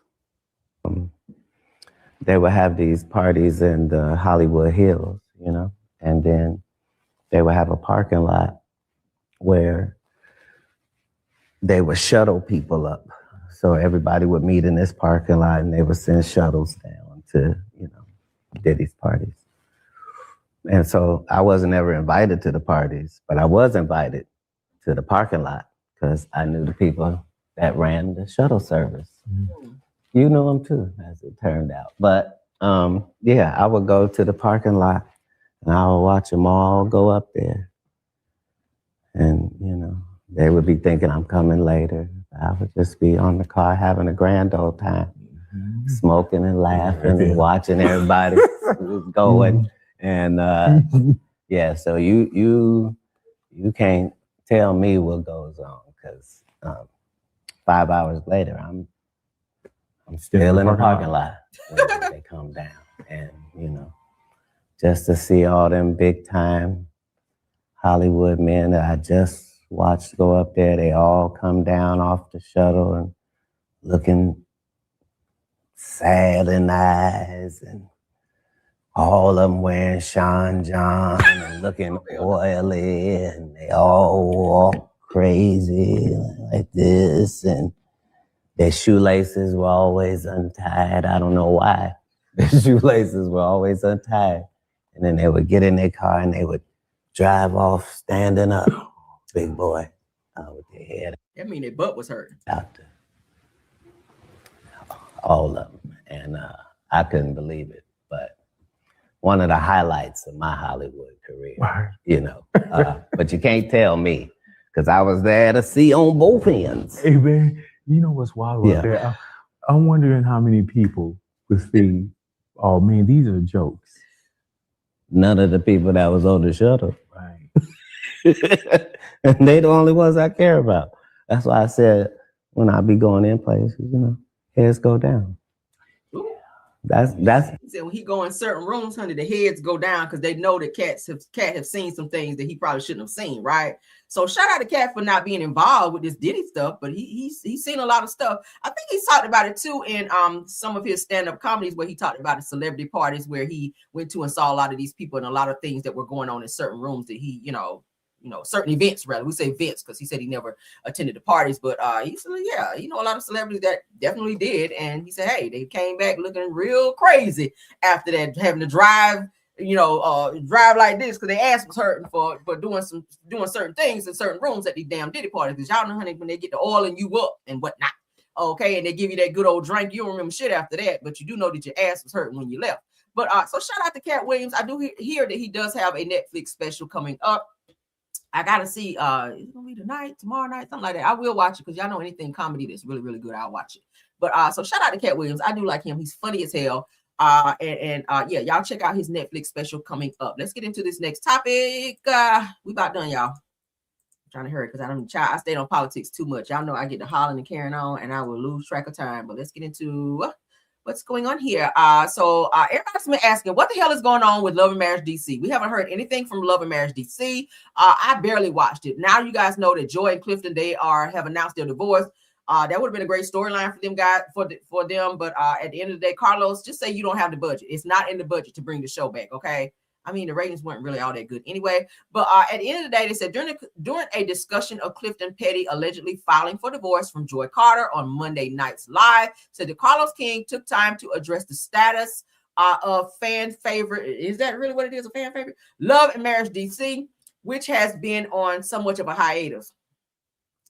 They would have these parties in the Hollywood Hills, you know, and then they would have a parking lot where they would shuttle people up. So everybody would meet in this parking lot and they would send shuttles down to, you know, Diddy's parties. And so I wasn't ever invited to the parties, but I was invited to the parking lot because I knew the people that ran the shuttle service. Mm-hmm. You knew them too, as it turned out. But yeah, I would go to the parking lot and I would watch them all go up there. And, you know, they would be thinking I'm coming later. I would just be on the car having a grand old time, smoking and laughing and watching everybody going. And yeah, so you can't tell me what goes on because 5 hours later, I'm still in the parking lot when they come down. And, you know, just to see all them big time Hollywood men that I just watched go up there, they all come down off the shuttle and looking sad in the eyes, and all of them wearing Sean John and looking oily, and they all walk crazy like this, and their shoelaces were always untied. I don't know why. Their shoelaces were always untied. And then they would get in their car and they would drive off standing up. Big boy with their head. That mean their butt was hurting. Out there. All of them. And I couldn't believe it. But one of the highlights of my Hollywood career, you know. But you can't tell me because I was there to see on both ends. Hey, man, you know what's wild out there? I'm wondering how many people would think, oh, man, these are jokes. None of the people that was on the shuttle. Right. And they the only ones I care about. That's why I said when I be going in places, you know, heads go down. That's He said when he go in certain rooms, honey, the heads go down because they know that Cat have seen some things that he probably shouldn't have seen, right? So shout out to Cat for not being involved with this Diddy stuff, but he's seen a lot of stuff. I think he's talked about it too in some of his stand-up comedies where he talked about the celebrity parties where he went to and saw a lot of these people and a lot of things that were going on in certain rooms that he, certain events, rather. We say events because he said he never attended the parties, but he said, yeah, a lot of celebrities that definitely did. And he said, hey, they came back looking real crazy after that, having to drive like this because their ass was hurting for doing certain things in certain rooms at these damn Diddy parties. Because y'all know, honey, when they get the oiling you up and whatnot, okay, and they give you that good old drink, you don't remember shit after that, but you do know that your ass was hurting when you left. But so shout out to Cat Williams. I do hear that he does have a Netflix special coming up. I gotta see, it's gonna be tonight, tomorrow night, something like that. I will watch it because y'all know anything comedy that's really, really good, I'll watch it. But so shout out to Cat Williams. I do like him. He's funny as hell. Yeah, y'all check out his Netflix special coming up. Let's get into this next topic. We about done, y'all. I'm trying to hurry because I stayed on politics too much. Y'all know I get to hollering and carrying on, and I will lose track of time. But let's get into what's going on here. So everybody's been asking, what the hell is going on with Love and Marriage DC? We haven't heard anything from Love and Marriage DC. I barely watched it. Now you guys know that Joy and Clifton, they have announced their divorce. That would have been a great storyline for them guys, for them. But at the end of the day, Carlos, just say you don't have the budget. It's not in the budget to bring the show back. Okay. I mean, the ratings weren't really all that good anyway. But at the end of the day, they said during a discussion of Clifton Petty allegedly filing for divorce from Joy Carter on Monday Night's Live, said that Carlos King took time to address the status of fan favorite. Is that really what it is? A fan favorite? Love and Marriage DC, which has been on somewhat of a hiatus.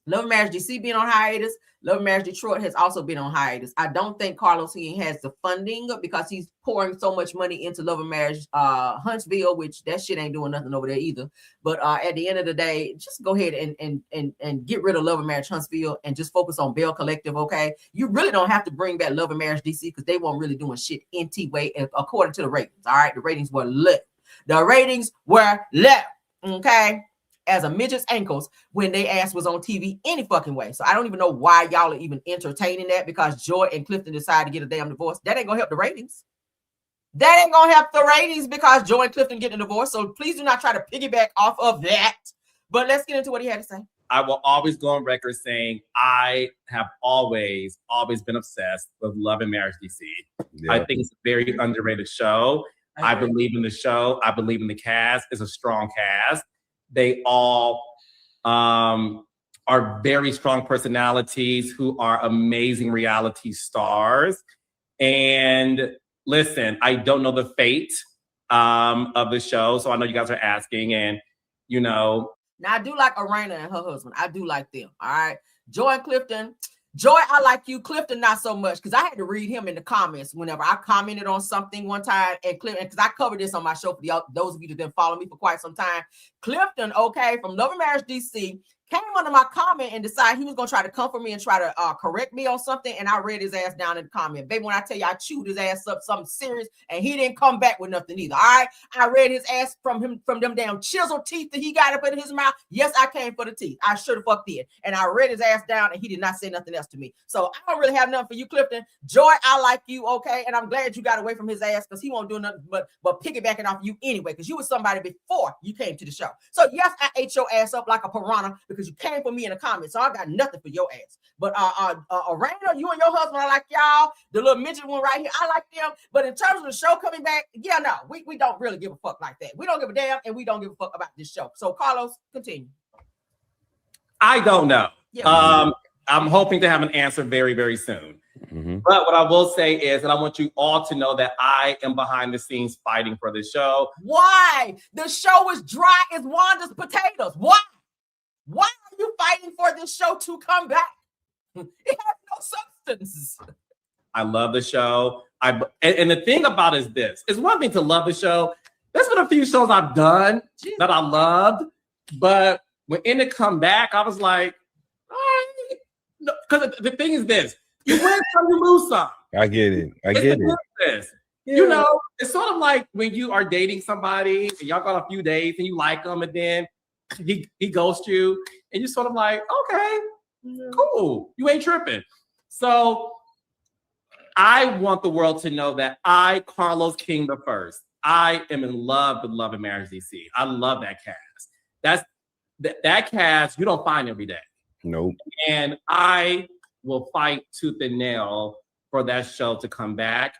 Love and Marriage DC being on hiatus. Love and Marriage Detroit has also been on hiatus. I don't think Carlos King has the funding because he's pouring so much money into Love and Marriage Huntsville, which that shit ain't doing nothing over there either. But at the end of the day, just go ahead and get rid of Love and Marriage Huntsville and just focus on Bell Collective, okay? You really don't have to bring back Love and Marriage DC because they weren't really doing shit way according to the ratings, all right? The ratings were lit. The ratings were lit, okay? As a midget's ankles when they ass was on TV any fucking way. So I don't even know why y'all are even entertaining that because Joy and Clifton decided to get a damn divorce. That ain't gonna help the ratings. That ain't gonna help the ratings because Joy and Clifton getting a divorce. So please do not try to piggyback off of that. But let's get into what he had to say. I will always go on record saying I have always been obsessed with Love and Marriage DC. Yeah. I think it's a very underrated show. I believe in the show. I believe in the cast. It's a strong cast. They all are very strong personalities who are amazing reality stars. And listen, I don't know the fate of the show, so I know you guys are asking. And, now I do like Arena and her husband. I do like them, all right? Joy and Clifton. Joy, I like you. Clifton, not so much, because I had to read him in the comments whenever I commented on something one time. And Clifton, because I covered this on my show for those of you that didn't follow me for quite some time. Clifton, okay, from Love and Marriage DC, came under my comment and decided he was going to try to come for me and try to correct me on something. And I read his ass down in the comment. Baby, when I tell you I chewed his ass up something serious and he didn't come back with nothing either. All right. I read his ass from them damn chisel teeth that he got up in his mouth. Yes, I came for the teeth. I should have fuck did. And I read his ass down and he did not say nothing else to me. So I don't really have nothing for you, Clifton. Joy, I like you. Okay. And I'm glad you got away from his ass because he won't do nothing but piggybacking off you anyway, because you was somebody before you came to the show. So yes, I ate your ass up like a piranha because you came for me in the comments, so I got nothing for your ass. But Aranda, you and your husband, I like y'all. The little midget one right here, I like them. But in terms of the show coming back, yeah, no, we don't really give a fuck like that. We don't give a damn, and we don't give a fuck about this show. So Carlos, continue. I don't know. Yeah. I'm hoping to have an answer very, very soon. Mm-hmm. But what I will say is that I want you all to know that I am behind the scenes fighting for this show. Why? The show is dry as Wanda's potatoes. Why? Why are you fighting for this show to come back? It has no substance. I love the show. And the thing about it is this. It's one thing to love the show. There's been a few shows I've done that I loved. But when it come back, I was like, all right. No, because the thing is this. You win some, you lose some. I get it. I get it. Yeah. It's sort of like when you are dating somebody and y'all got a few days and you like them and then he ghosts you and you're sort of like, okay, cool, you ain't tripping. So I want the world to know that I, Carlos King the First, I am in love with Love and Marriage DC. I love that cast. That cast you don't find every day. Nope. And I will fight tooth and nail for that show to come back.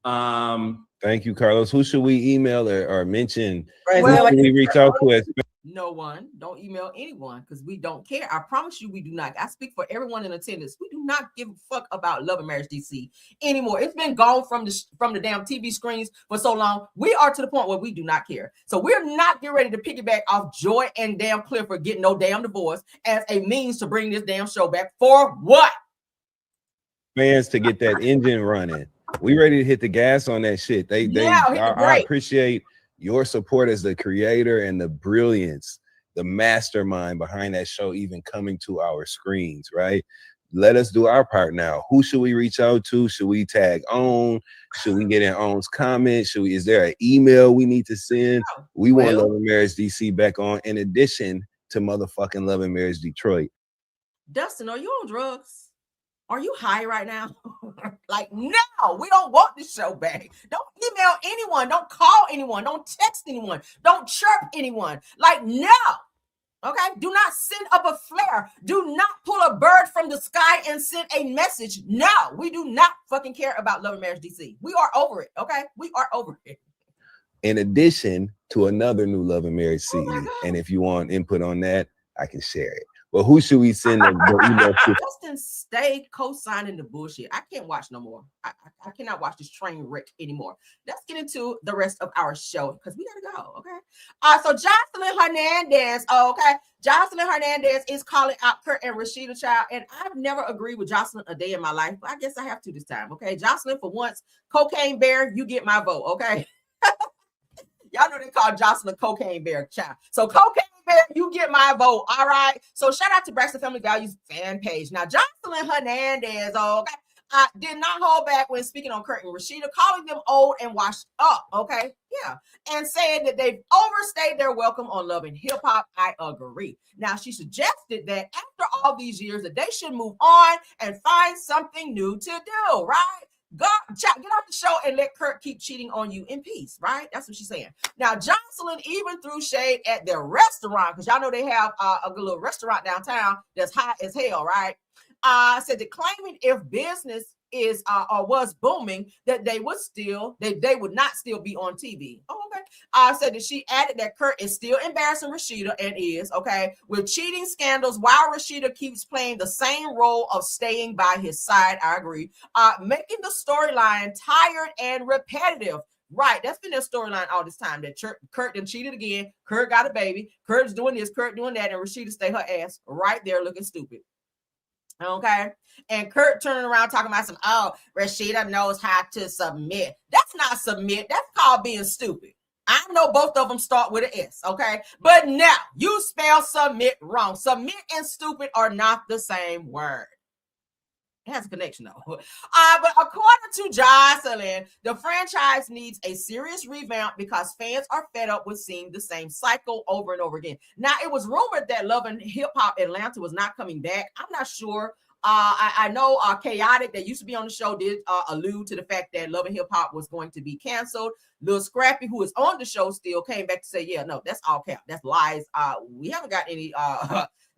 Thank you, Carlos. Who should we email or mention? Right. Who should we reach out to? No one. Don't email anyone because we don't care. I promise you we do not. I speak for everyone in attendance. We do not give a fuck about Love and Marriage DC anymore. It's been gone from the damn TV screens for so long. We are to the point where we do not care. So we're not getting ready to piggyback off Joy and damn Clifford getting no damn divorce as a means to bring this damn show back. For what? Fans to get that engine running. We ready to hit the gas on that shit. I appreciate your support as the creator and the brilliance, the mastermind behind that show even coming to our screens, right? Let us do our part now. Who should we reach out to? Should we tag On? Should we get in On's comments? Is there an email we need to send? We want Love and Marriage DC back on in addition to motherfucking Love and Marriage Detroit. Dustin, are you on drugs? Are you high right now? Like, no, we don't want this show back. Don't email anyone. Don't call anyone. Don't text anyone. Don't chirp anyone. Like, no. Okay? Do not send up a flare. Do not pull a bird from the sky and send a message. No, we do not fucking care about Love and Marriage DC. We are over it. Okay? We are over it. In addition to another new Love and Marriage series. And if you want input on that, I can share it. Well, who should we send the email to? Justin, stay co-signing the bullshit. I can't watch no more. I cannot watch this train wreck anymore. Let's get into the rest of our show because we gotta go. Okay. So Jocelyn Hernandez. Okay. Jocelyn Hernandez is calling out Kurt and Rashida Child, and I've never agreed with Jocelyn a day in my life, but I guess I have to this time. Okay, Jocelyn, for once, Cocaine Bear, you get my vote. Okay. Y'all know they call Jocelyn Cocaine Bear Child. So Cocaine Bear, you get my vote. All right. So shout out to Braxton Family Values fan page. Now, Jocelyn Hernandez, okay, did not hold back when speaking on Kurt and Rashida, calling them old and washed up. Okay. Yeah. And saying that they've overstayed their welcome on Love and Hip Hop. I agree. Now, she suggested that after all these years that they should move on and find something new to do. Right. Get off the show and let Kurt keep cheating on you in peace, right? That's what she's saying. Now, Jocelyn even threw shade at their restaurant because y'all know they have a good little restaurant downtown that's hot as hell, right? Said that claiming if business is or was booming, that they would not still be on TV. Oh, okay. Said that she added that Kurt is still embarrassing Rashida and is okay with cheating scandals while Rashida keeps playing the same role of staying by his side. I agree. Making the storyline tired and repetitive. Right, that's been their storyline all this time. That Kurt done cheated again. Kurt got a baby. Kurt's doing this. Kurt doing that, and Rashida stay her ass right there looking stupid. Okay. And Kurt turning around talking about Rashida knows how to submit. That's not submit. That's called being stupid. I know both of them start with an S. Okay. But now you spell submit wrong. Submit and stupid are not the same word. It has a connection though. But according to Jocelyn, the franchise needs a serious revamp because fans are fed up with seeing the same cycle over and over again. Now, it was rumored that Love and Hip Hop Atlanta was not coming back. I'm not sure. I know Chaotic, that used to be on the show, did allude to the fact that Love and Hip Hop was going to be canceled. Lil Scrappy, who is on the show still, came back to say, yeah, no, that's all cap. That's lies. We haven't got any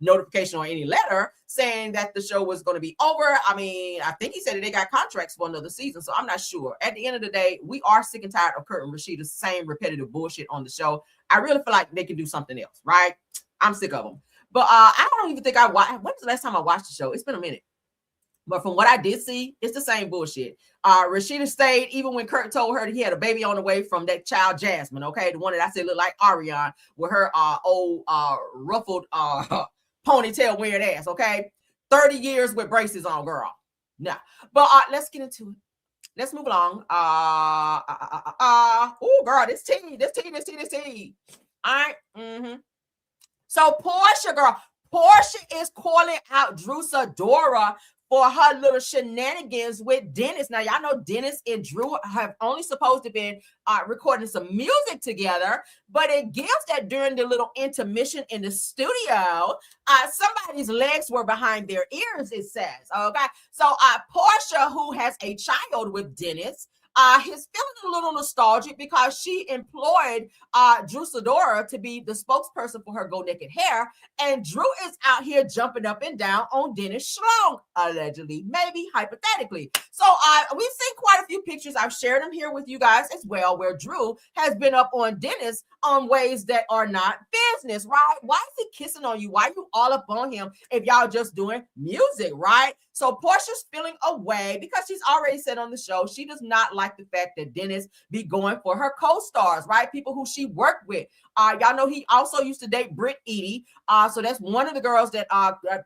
notification or any letter saying that the show was going to be over. I mean, I think he said that they got contracts for another season, so I'm not sure. At the end of the day, we are sick and tired of Kurt and Rashida's same repetitive bullshit on the show. I really feel like they can do something else, right? I'm sick of them. But I don't even think I watched. When was the last time I watched the show? It's been a minute. But from what I did see, it's the same bullshit. Rashida stayed even when Kurt told her that he had a baby on the way from that child Jasmine, okay? The one that I said looked like Ariane with her old ruffled ponytail wearing ass, okay? 30 years with braces on, girl. Now, but let's get into it. Let's move along. Oh, girl, this tea. All right. Mm-hmm. So Portia, girl, Portia is calling out Drusa Dora for her little shenanigans with Dennis. Now, y'all know Dennis and Drew have only supposed to been recording some music together, but it gives that during the little intermission in the studio, somebody's legs were behind their ears, it says. Okay, so Portia, who has a child with Dennis, he's feeling a little nostalgic because she employed Drew Sidora to be the spokesperson for her Go Naked hair, and Drew is out here jumping up and down on Dennis Schlong, allegedly, maybe hypothetically. So we've seen quite a few pictures. I've shared them here with you guys as well, where Drew has been up on Dennis on ways that are not business, right? Why is he kissing on you? Why are you all up on him if y'all just doing music, right? So Portia's feeling away because she's already said on the show she does not like the fact that Dennis be going for her co-stars, right? People who she worked with. Y'all know he also used to date Britt Eady. So that's one of the girls that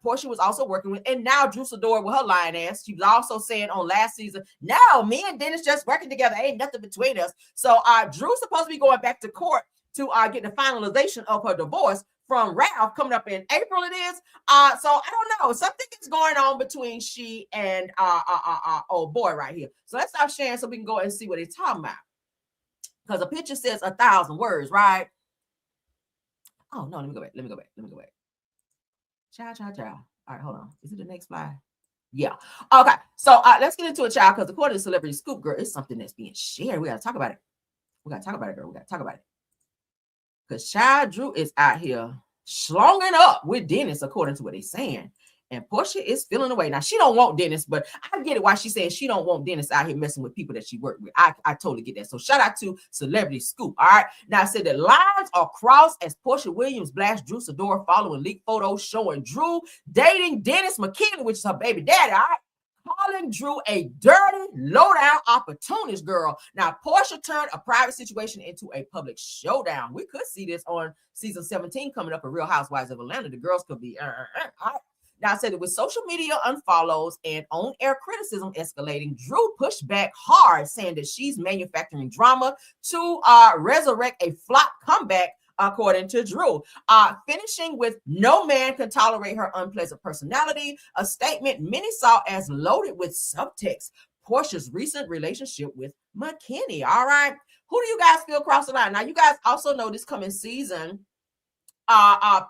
Portia was also working with. And now Drew Sidora with her lying ass. She was also saying on last season, no, me and Dennis just working together. Ain't nothing between us. So Drew's supposed to be going back to court to get the finalization of her divorce from Ralph coming up in April. It is. So I don't know. Something is going on between she and old boy right here. So let's stop sharing so we can go and see what they're talking about. Because a picture says 1,000 words, right? Oh no, let me go back. Child. All right, hold on. Is it the next slide? Yeah. Okay. So let's get into a child, because according to Celebrity Scoop, girl, it's something that's being shared. We gotta talk about it. Girl. We gotta talk about it. Because child Drew is out here slonging up with Dennis, according to what they're saying. And Portia is feeling away. Now, she don't want Dennis, but I get it why she's saying she don't want Dennis out here messing with people that she worked with. I totally get that. So shout out to Celebrity Scoop. All right. Now, I said the lines are crossed as Portia Williams blasts Drew Sidora following leaked photos showing Drew dating Dennis McKinley, which is her baby daddy. All right. Calling Drew a dirty, low-down opportunist girl. Now, Portia turned a private situation into a public showdown. We could see this on season 17 coming up of Real Housewives of Atlanta. The girls could be Now, I said that with social media unfollows and on-air criticism escalating, Drew pushed back hard, saying that she's manufacturing drama to resurrect a flop comeback, according to Drew. Finishing with, no man can tolerate her unpleasant personality, a statement many saw as loaded with subtext. Portia's recent relationship with McKinney. All right. Who do you guys feel crossed the line? Now, you guys also know this coming season,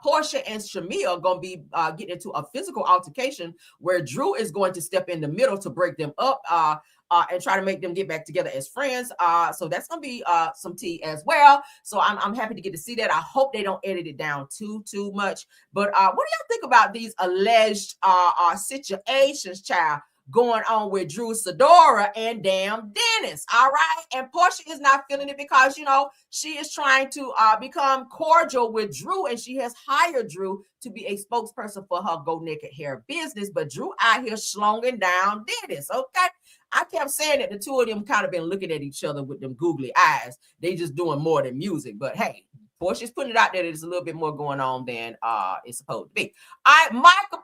Portia and Shamia are going to be getting into a physical altercation where Drew is going to step in the middle to break them up and try to make them get back together as friends. So that's going to be some tea as well. So I'm happy to get to see that. I hope they don't edit it down too much. But what do y'all think about these alleged situations, child, going on with Drew Sidora and damn Dennis? All right. And Portia is not feeling it because, you know, she is trying to become cordial with Drew, and she has hired Drew to be a spokesperson for her Go Naked hair business. But Drew out here slonging down Dennis. Okay. I kept saying that the two of them kind of been looking at each other with them googly eyes. They just doing more than music. But hey, Portia's putting it out there that there's a little bit more going on than it's supposed to be. All right, Michael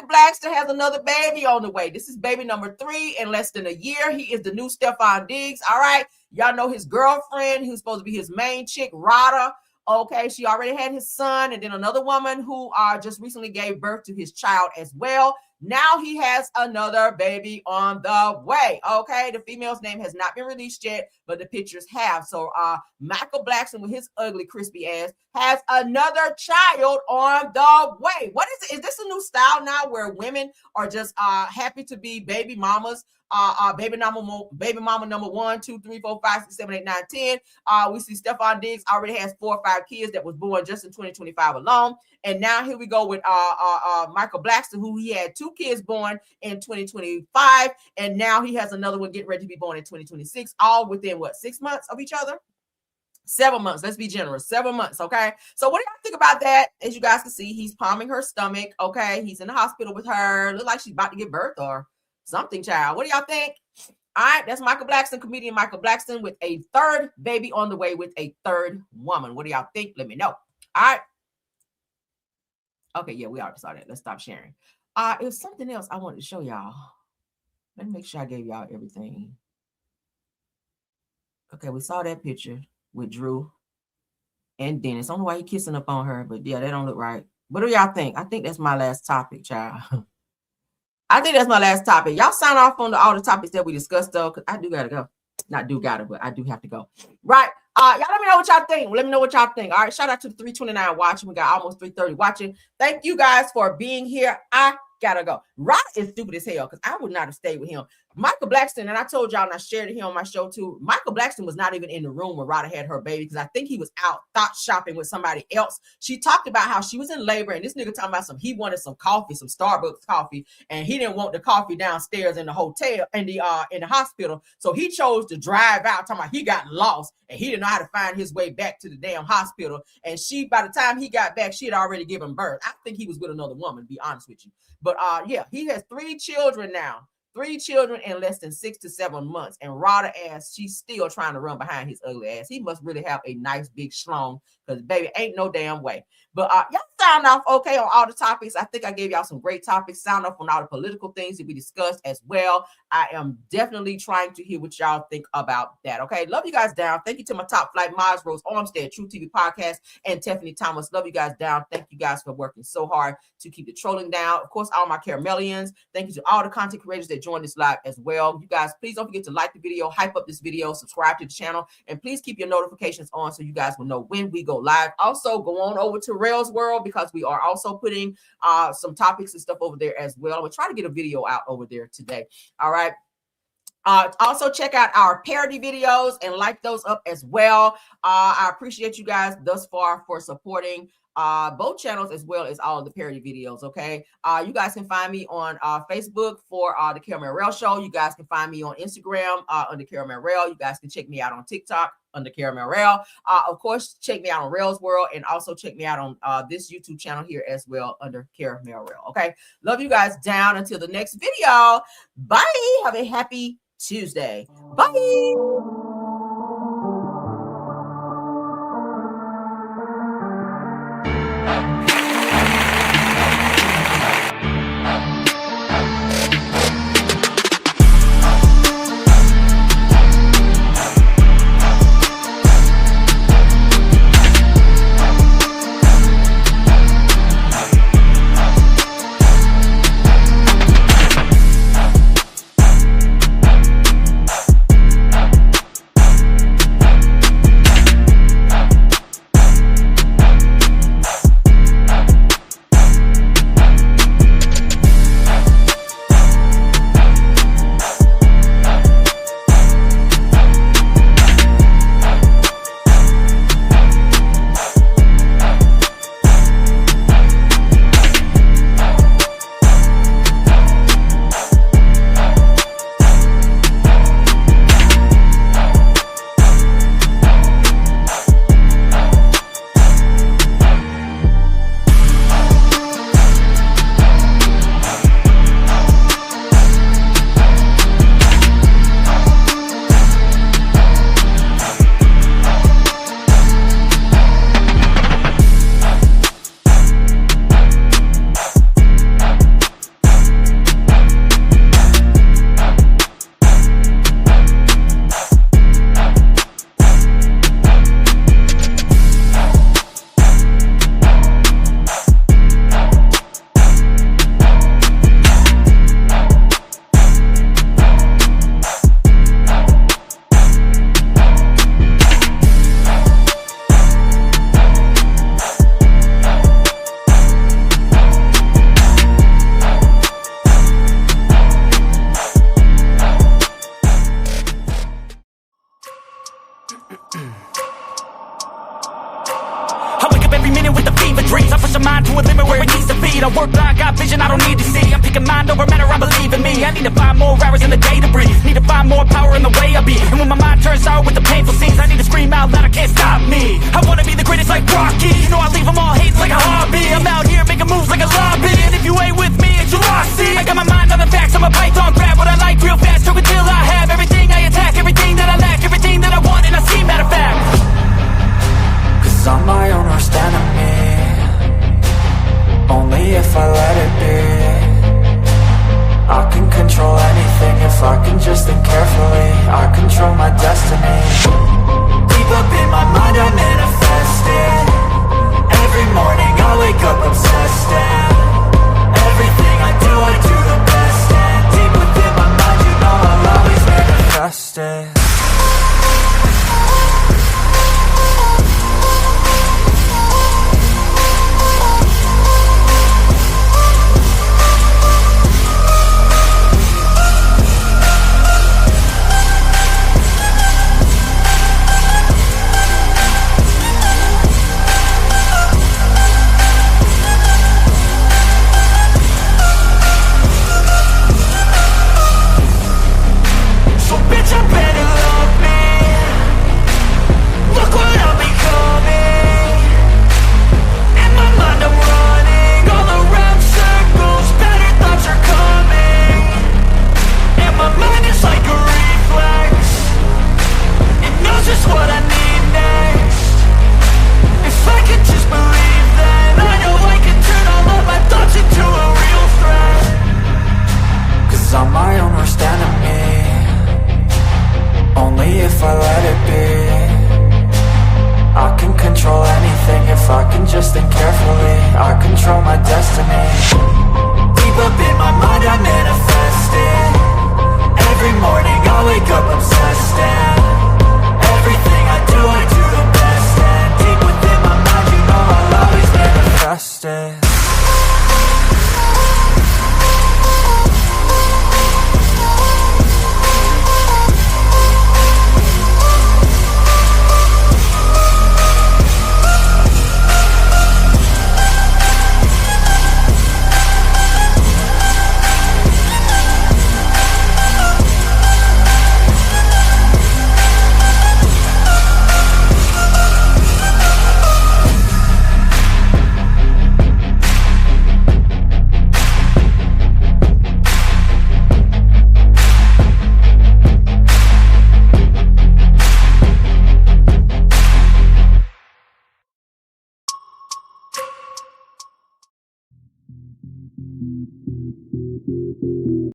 Blackson has another baby on the way. This is baby number 3 in less than a year. He is the new Stefan Diggs. All right, y'all know his girlfriend, who's supposed to be his main chick, Rada. Okay, she already had his son, and then another woman who just recently gave birth to his child as well. Now he has another baby on the way. Okay, the female's name has not been released yet, but the pictures have. So Michael Blackson with his ugly, crispy ass has another child on the way. What is it? Is this a new style now where women are just happy to be baby mamas? Baby mama number 1, 2, 3, 4, 5, 6, 7, 8, 9, 10. We see Stefan Diggs already has 4 or 5 kids that was born just in 2025 alone. And now here we go with Michael Blackson, who he had 2 kids born in 2025, and now he has another one getting ready to be born in 2026, all within what, 6 months of each other? 7 months. Let's be generous. 7 months. Okay. So what do y'all think about that? As you guys can see, he's palming her stomach. Okay. He's in the hospital with her. Look like she's about to give birth or something, child. What do y'all think? All right, that's Michael Blackson, comedian Michael Blackson, with a 3rd baby on the way with a 3rd woman. What do y'all think? Let me know. All right. Okay, yeah, we already saw that. Let's stop sharing. It was something else I wanted to show y'all. Let me make sure I gave y'all everything. Okay, we saw that picture with Drew and Dennis. I don't know why he kissing up on her, but yeah, that don't look right. What do y'all think? I think that's my last topic, child. I think that's my last topic. Y'all sign off on all the topics that we discussed, though, because I do gotta go. Not do gotta, but I do have to go. Right. Y'all let me know what y'all think. Let me know what y'all think. All right. Shout out to the 329 watching. We got almost 330 watching. Thank you guys for being here. I gotta go. Rod is stupid as hell because I would not have stayed with him. Michael Blackson, and I told y'all and I shared it here on my show too. Michael Blackson was not even in the room when Rada had her baby because I think he was out thought shopping with somebody else. She talked about how she was in labor and this nigga talking about he wanted some coffee, some Starbucks coffee, and he didn't want the coffee downstairs in the hotel in the hospital. So he chose to drive out, talking about he got lost and he didn't know how to find his way back to the damn hospital. And by the time he got back, she had already given birth. I think he was with another woman, to be honest with you. But yeah, he has 3 children now. 3 children in less than 6 to 7 months. And Rada ass, she's still trying to run behind his ugly ass. He must really have a nice big schlong because, baby, ain't no damn way. But y'all sound off okay on all the topics. I think I gave y'all some great topics. Sound off on all the political things that we discussed as well. I am definitely trying to hear what y'all think about that. Okay, love you guys down. Thank you to my top flight mods, Rose Armstead, True TV Podcast, and Tiffany Thomas. Love you guys down. Thank you guys for working so hard to keep the trolling down. Of course, all my Caramellians. Thank you to all the content creators that joined this live as well. You guys, please don't forget to like the video, hype up this video, subscribe to the channel, and please keep your notifications on so you guys will know when we go live. Also, go on over to Rails World because we are also putting some topics and stuff over there as well. We'll try to get a video out over there today. All right. Also check out our parody videos and like those up as well. I appreciate you guys thus far for supporting both channels as well as all of the parody videos. Okay. You guys can find me on Facebook for the Caramel Rail Show. You guys can find me on Instagram under Caramel Rail. You guys can check me out on TikTok under Caramel Rail. Of course, check me out on Rails World and also check me out on this YouTube channel here as well under Caramel Rail. Okay. Love you guys down until the next video. Bye. Have a happy Tuesday. Bye. Work blind, got vision I don't need to see. I'm picking mind over matter, I believe in me. I need to find more hours in the day to breathe. Need to find more power in the way I be. And when my mind turns sour with the painful scenes, I need to scream out loud, I can't stop me. I wanna be the greatest like Rocky. You know I leave them all hating like a hobby. I'm out here making moves like a lobby. And if you ain't with me, it's your loss. See, I got my mind on the facts, I'm a python, grab what I like real fast. Choke until I have everything I attack, everything that I lack, everything that I want, and I see, matter of fact. Cause I'm my own worst enemy. Only if I let it be. I can control anything if I can just think carefully. I control my destiny. Deep up in my mind I manifest it.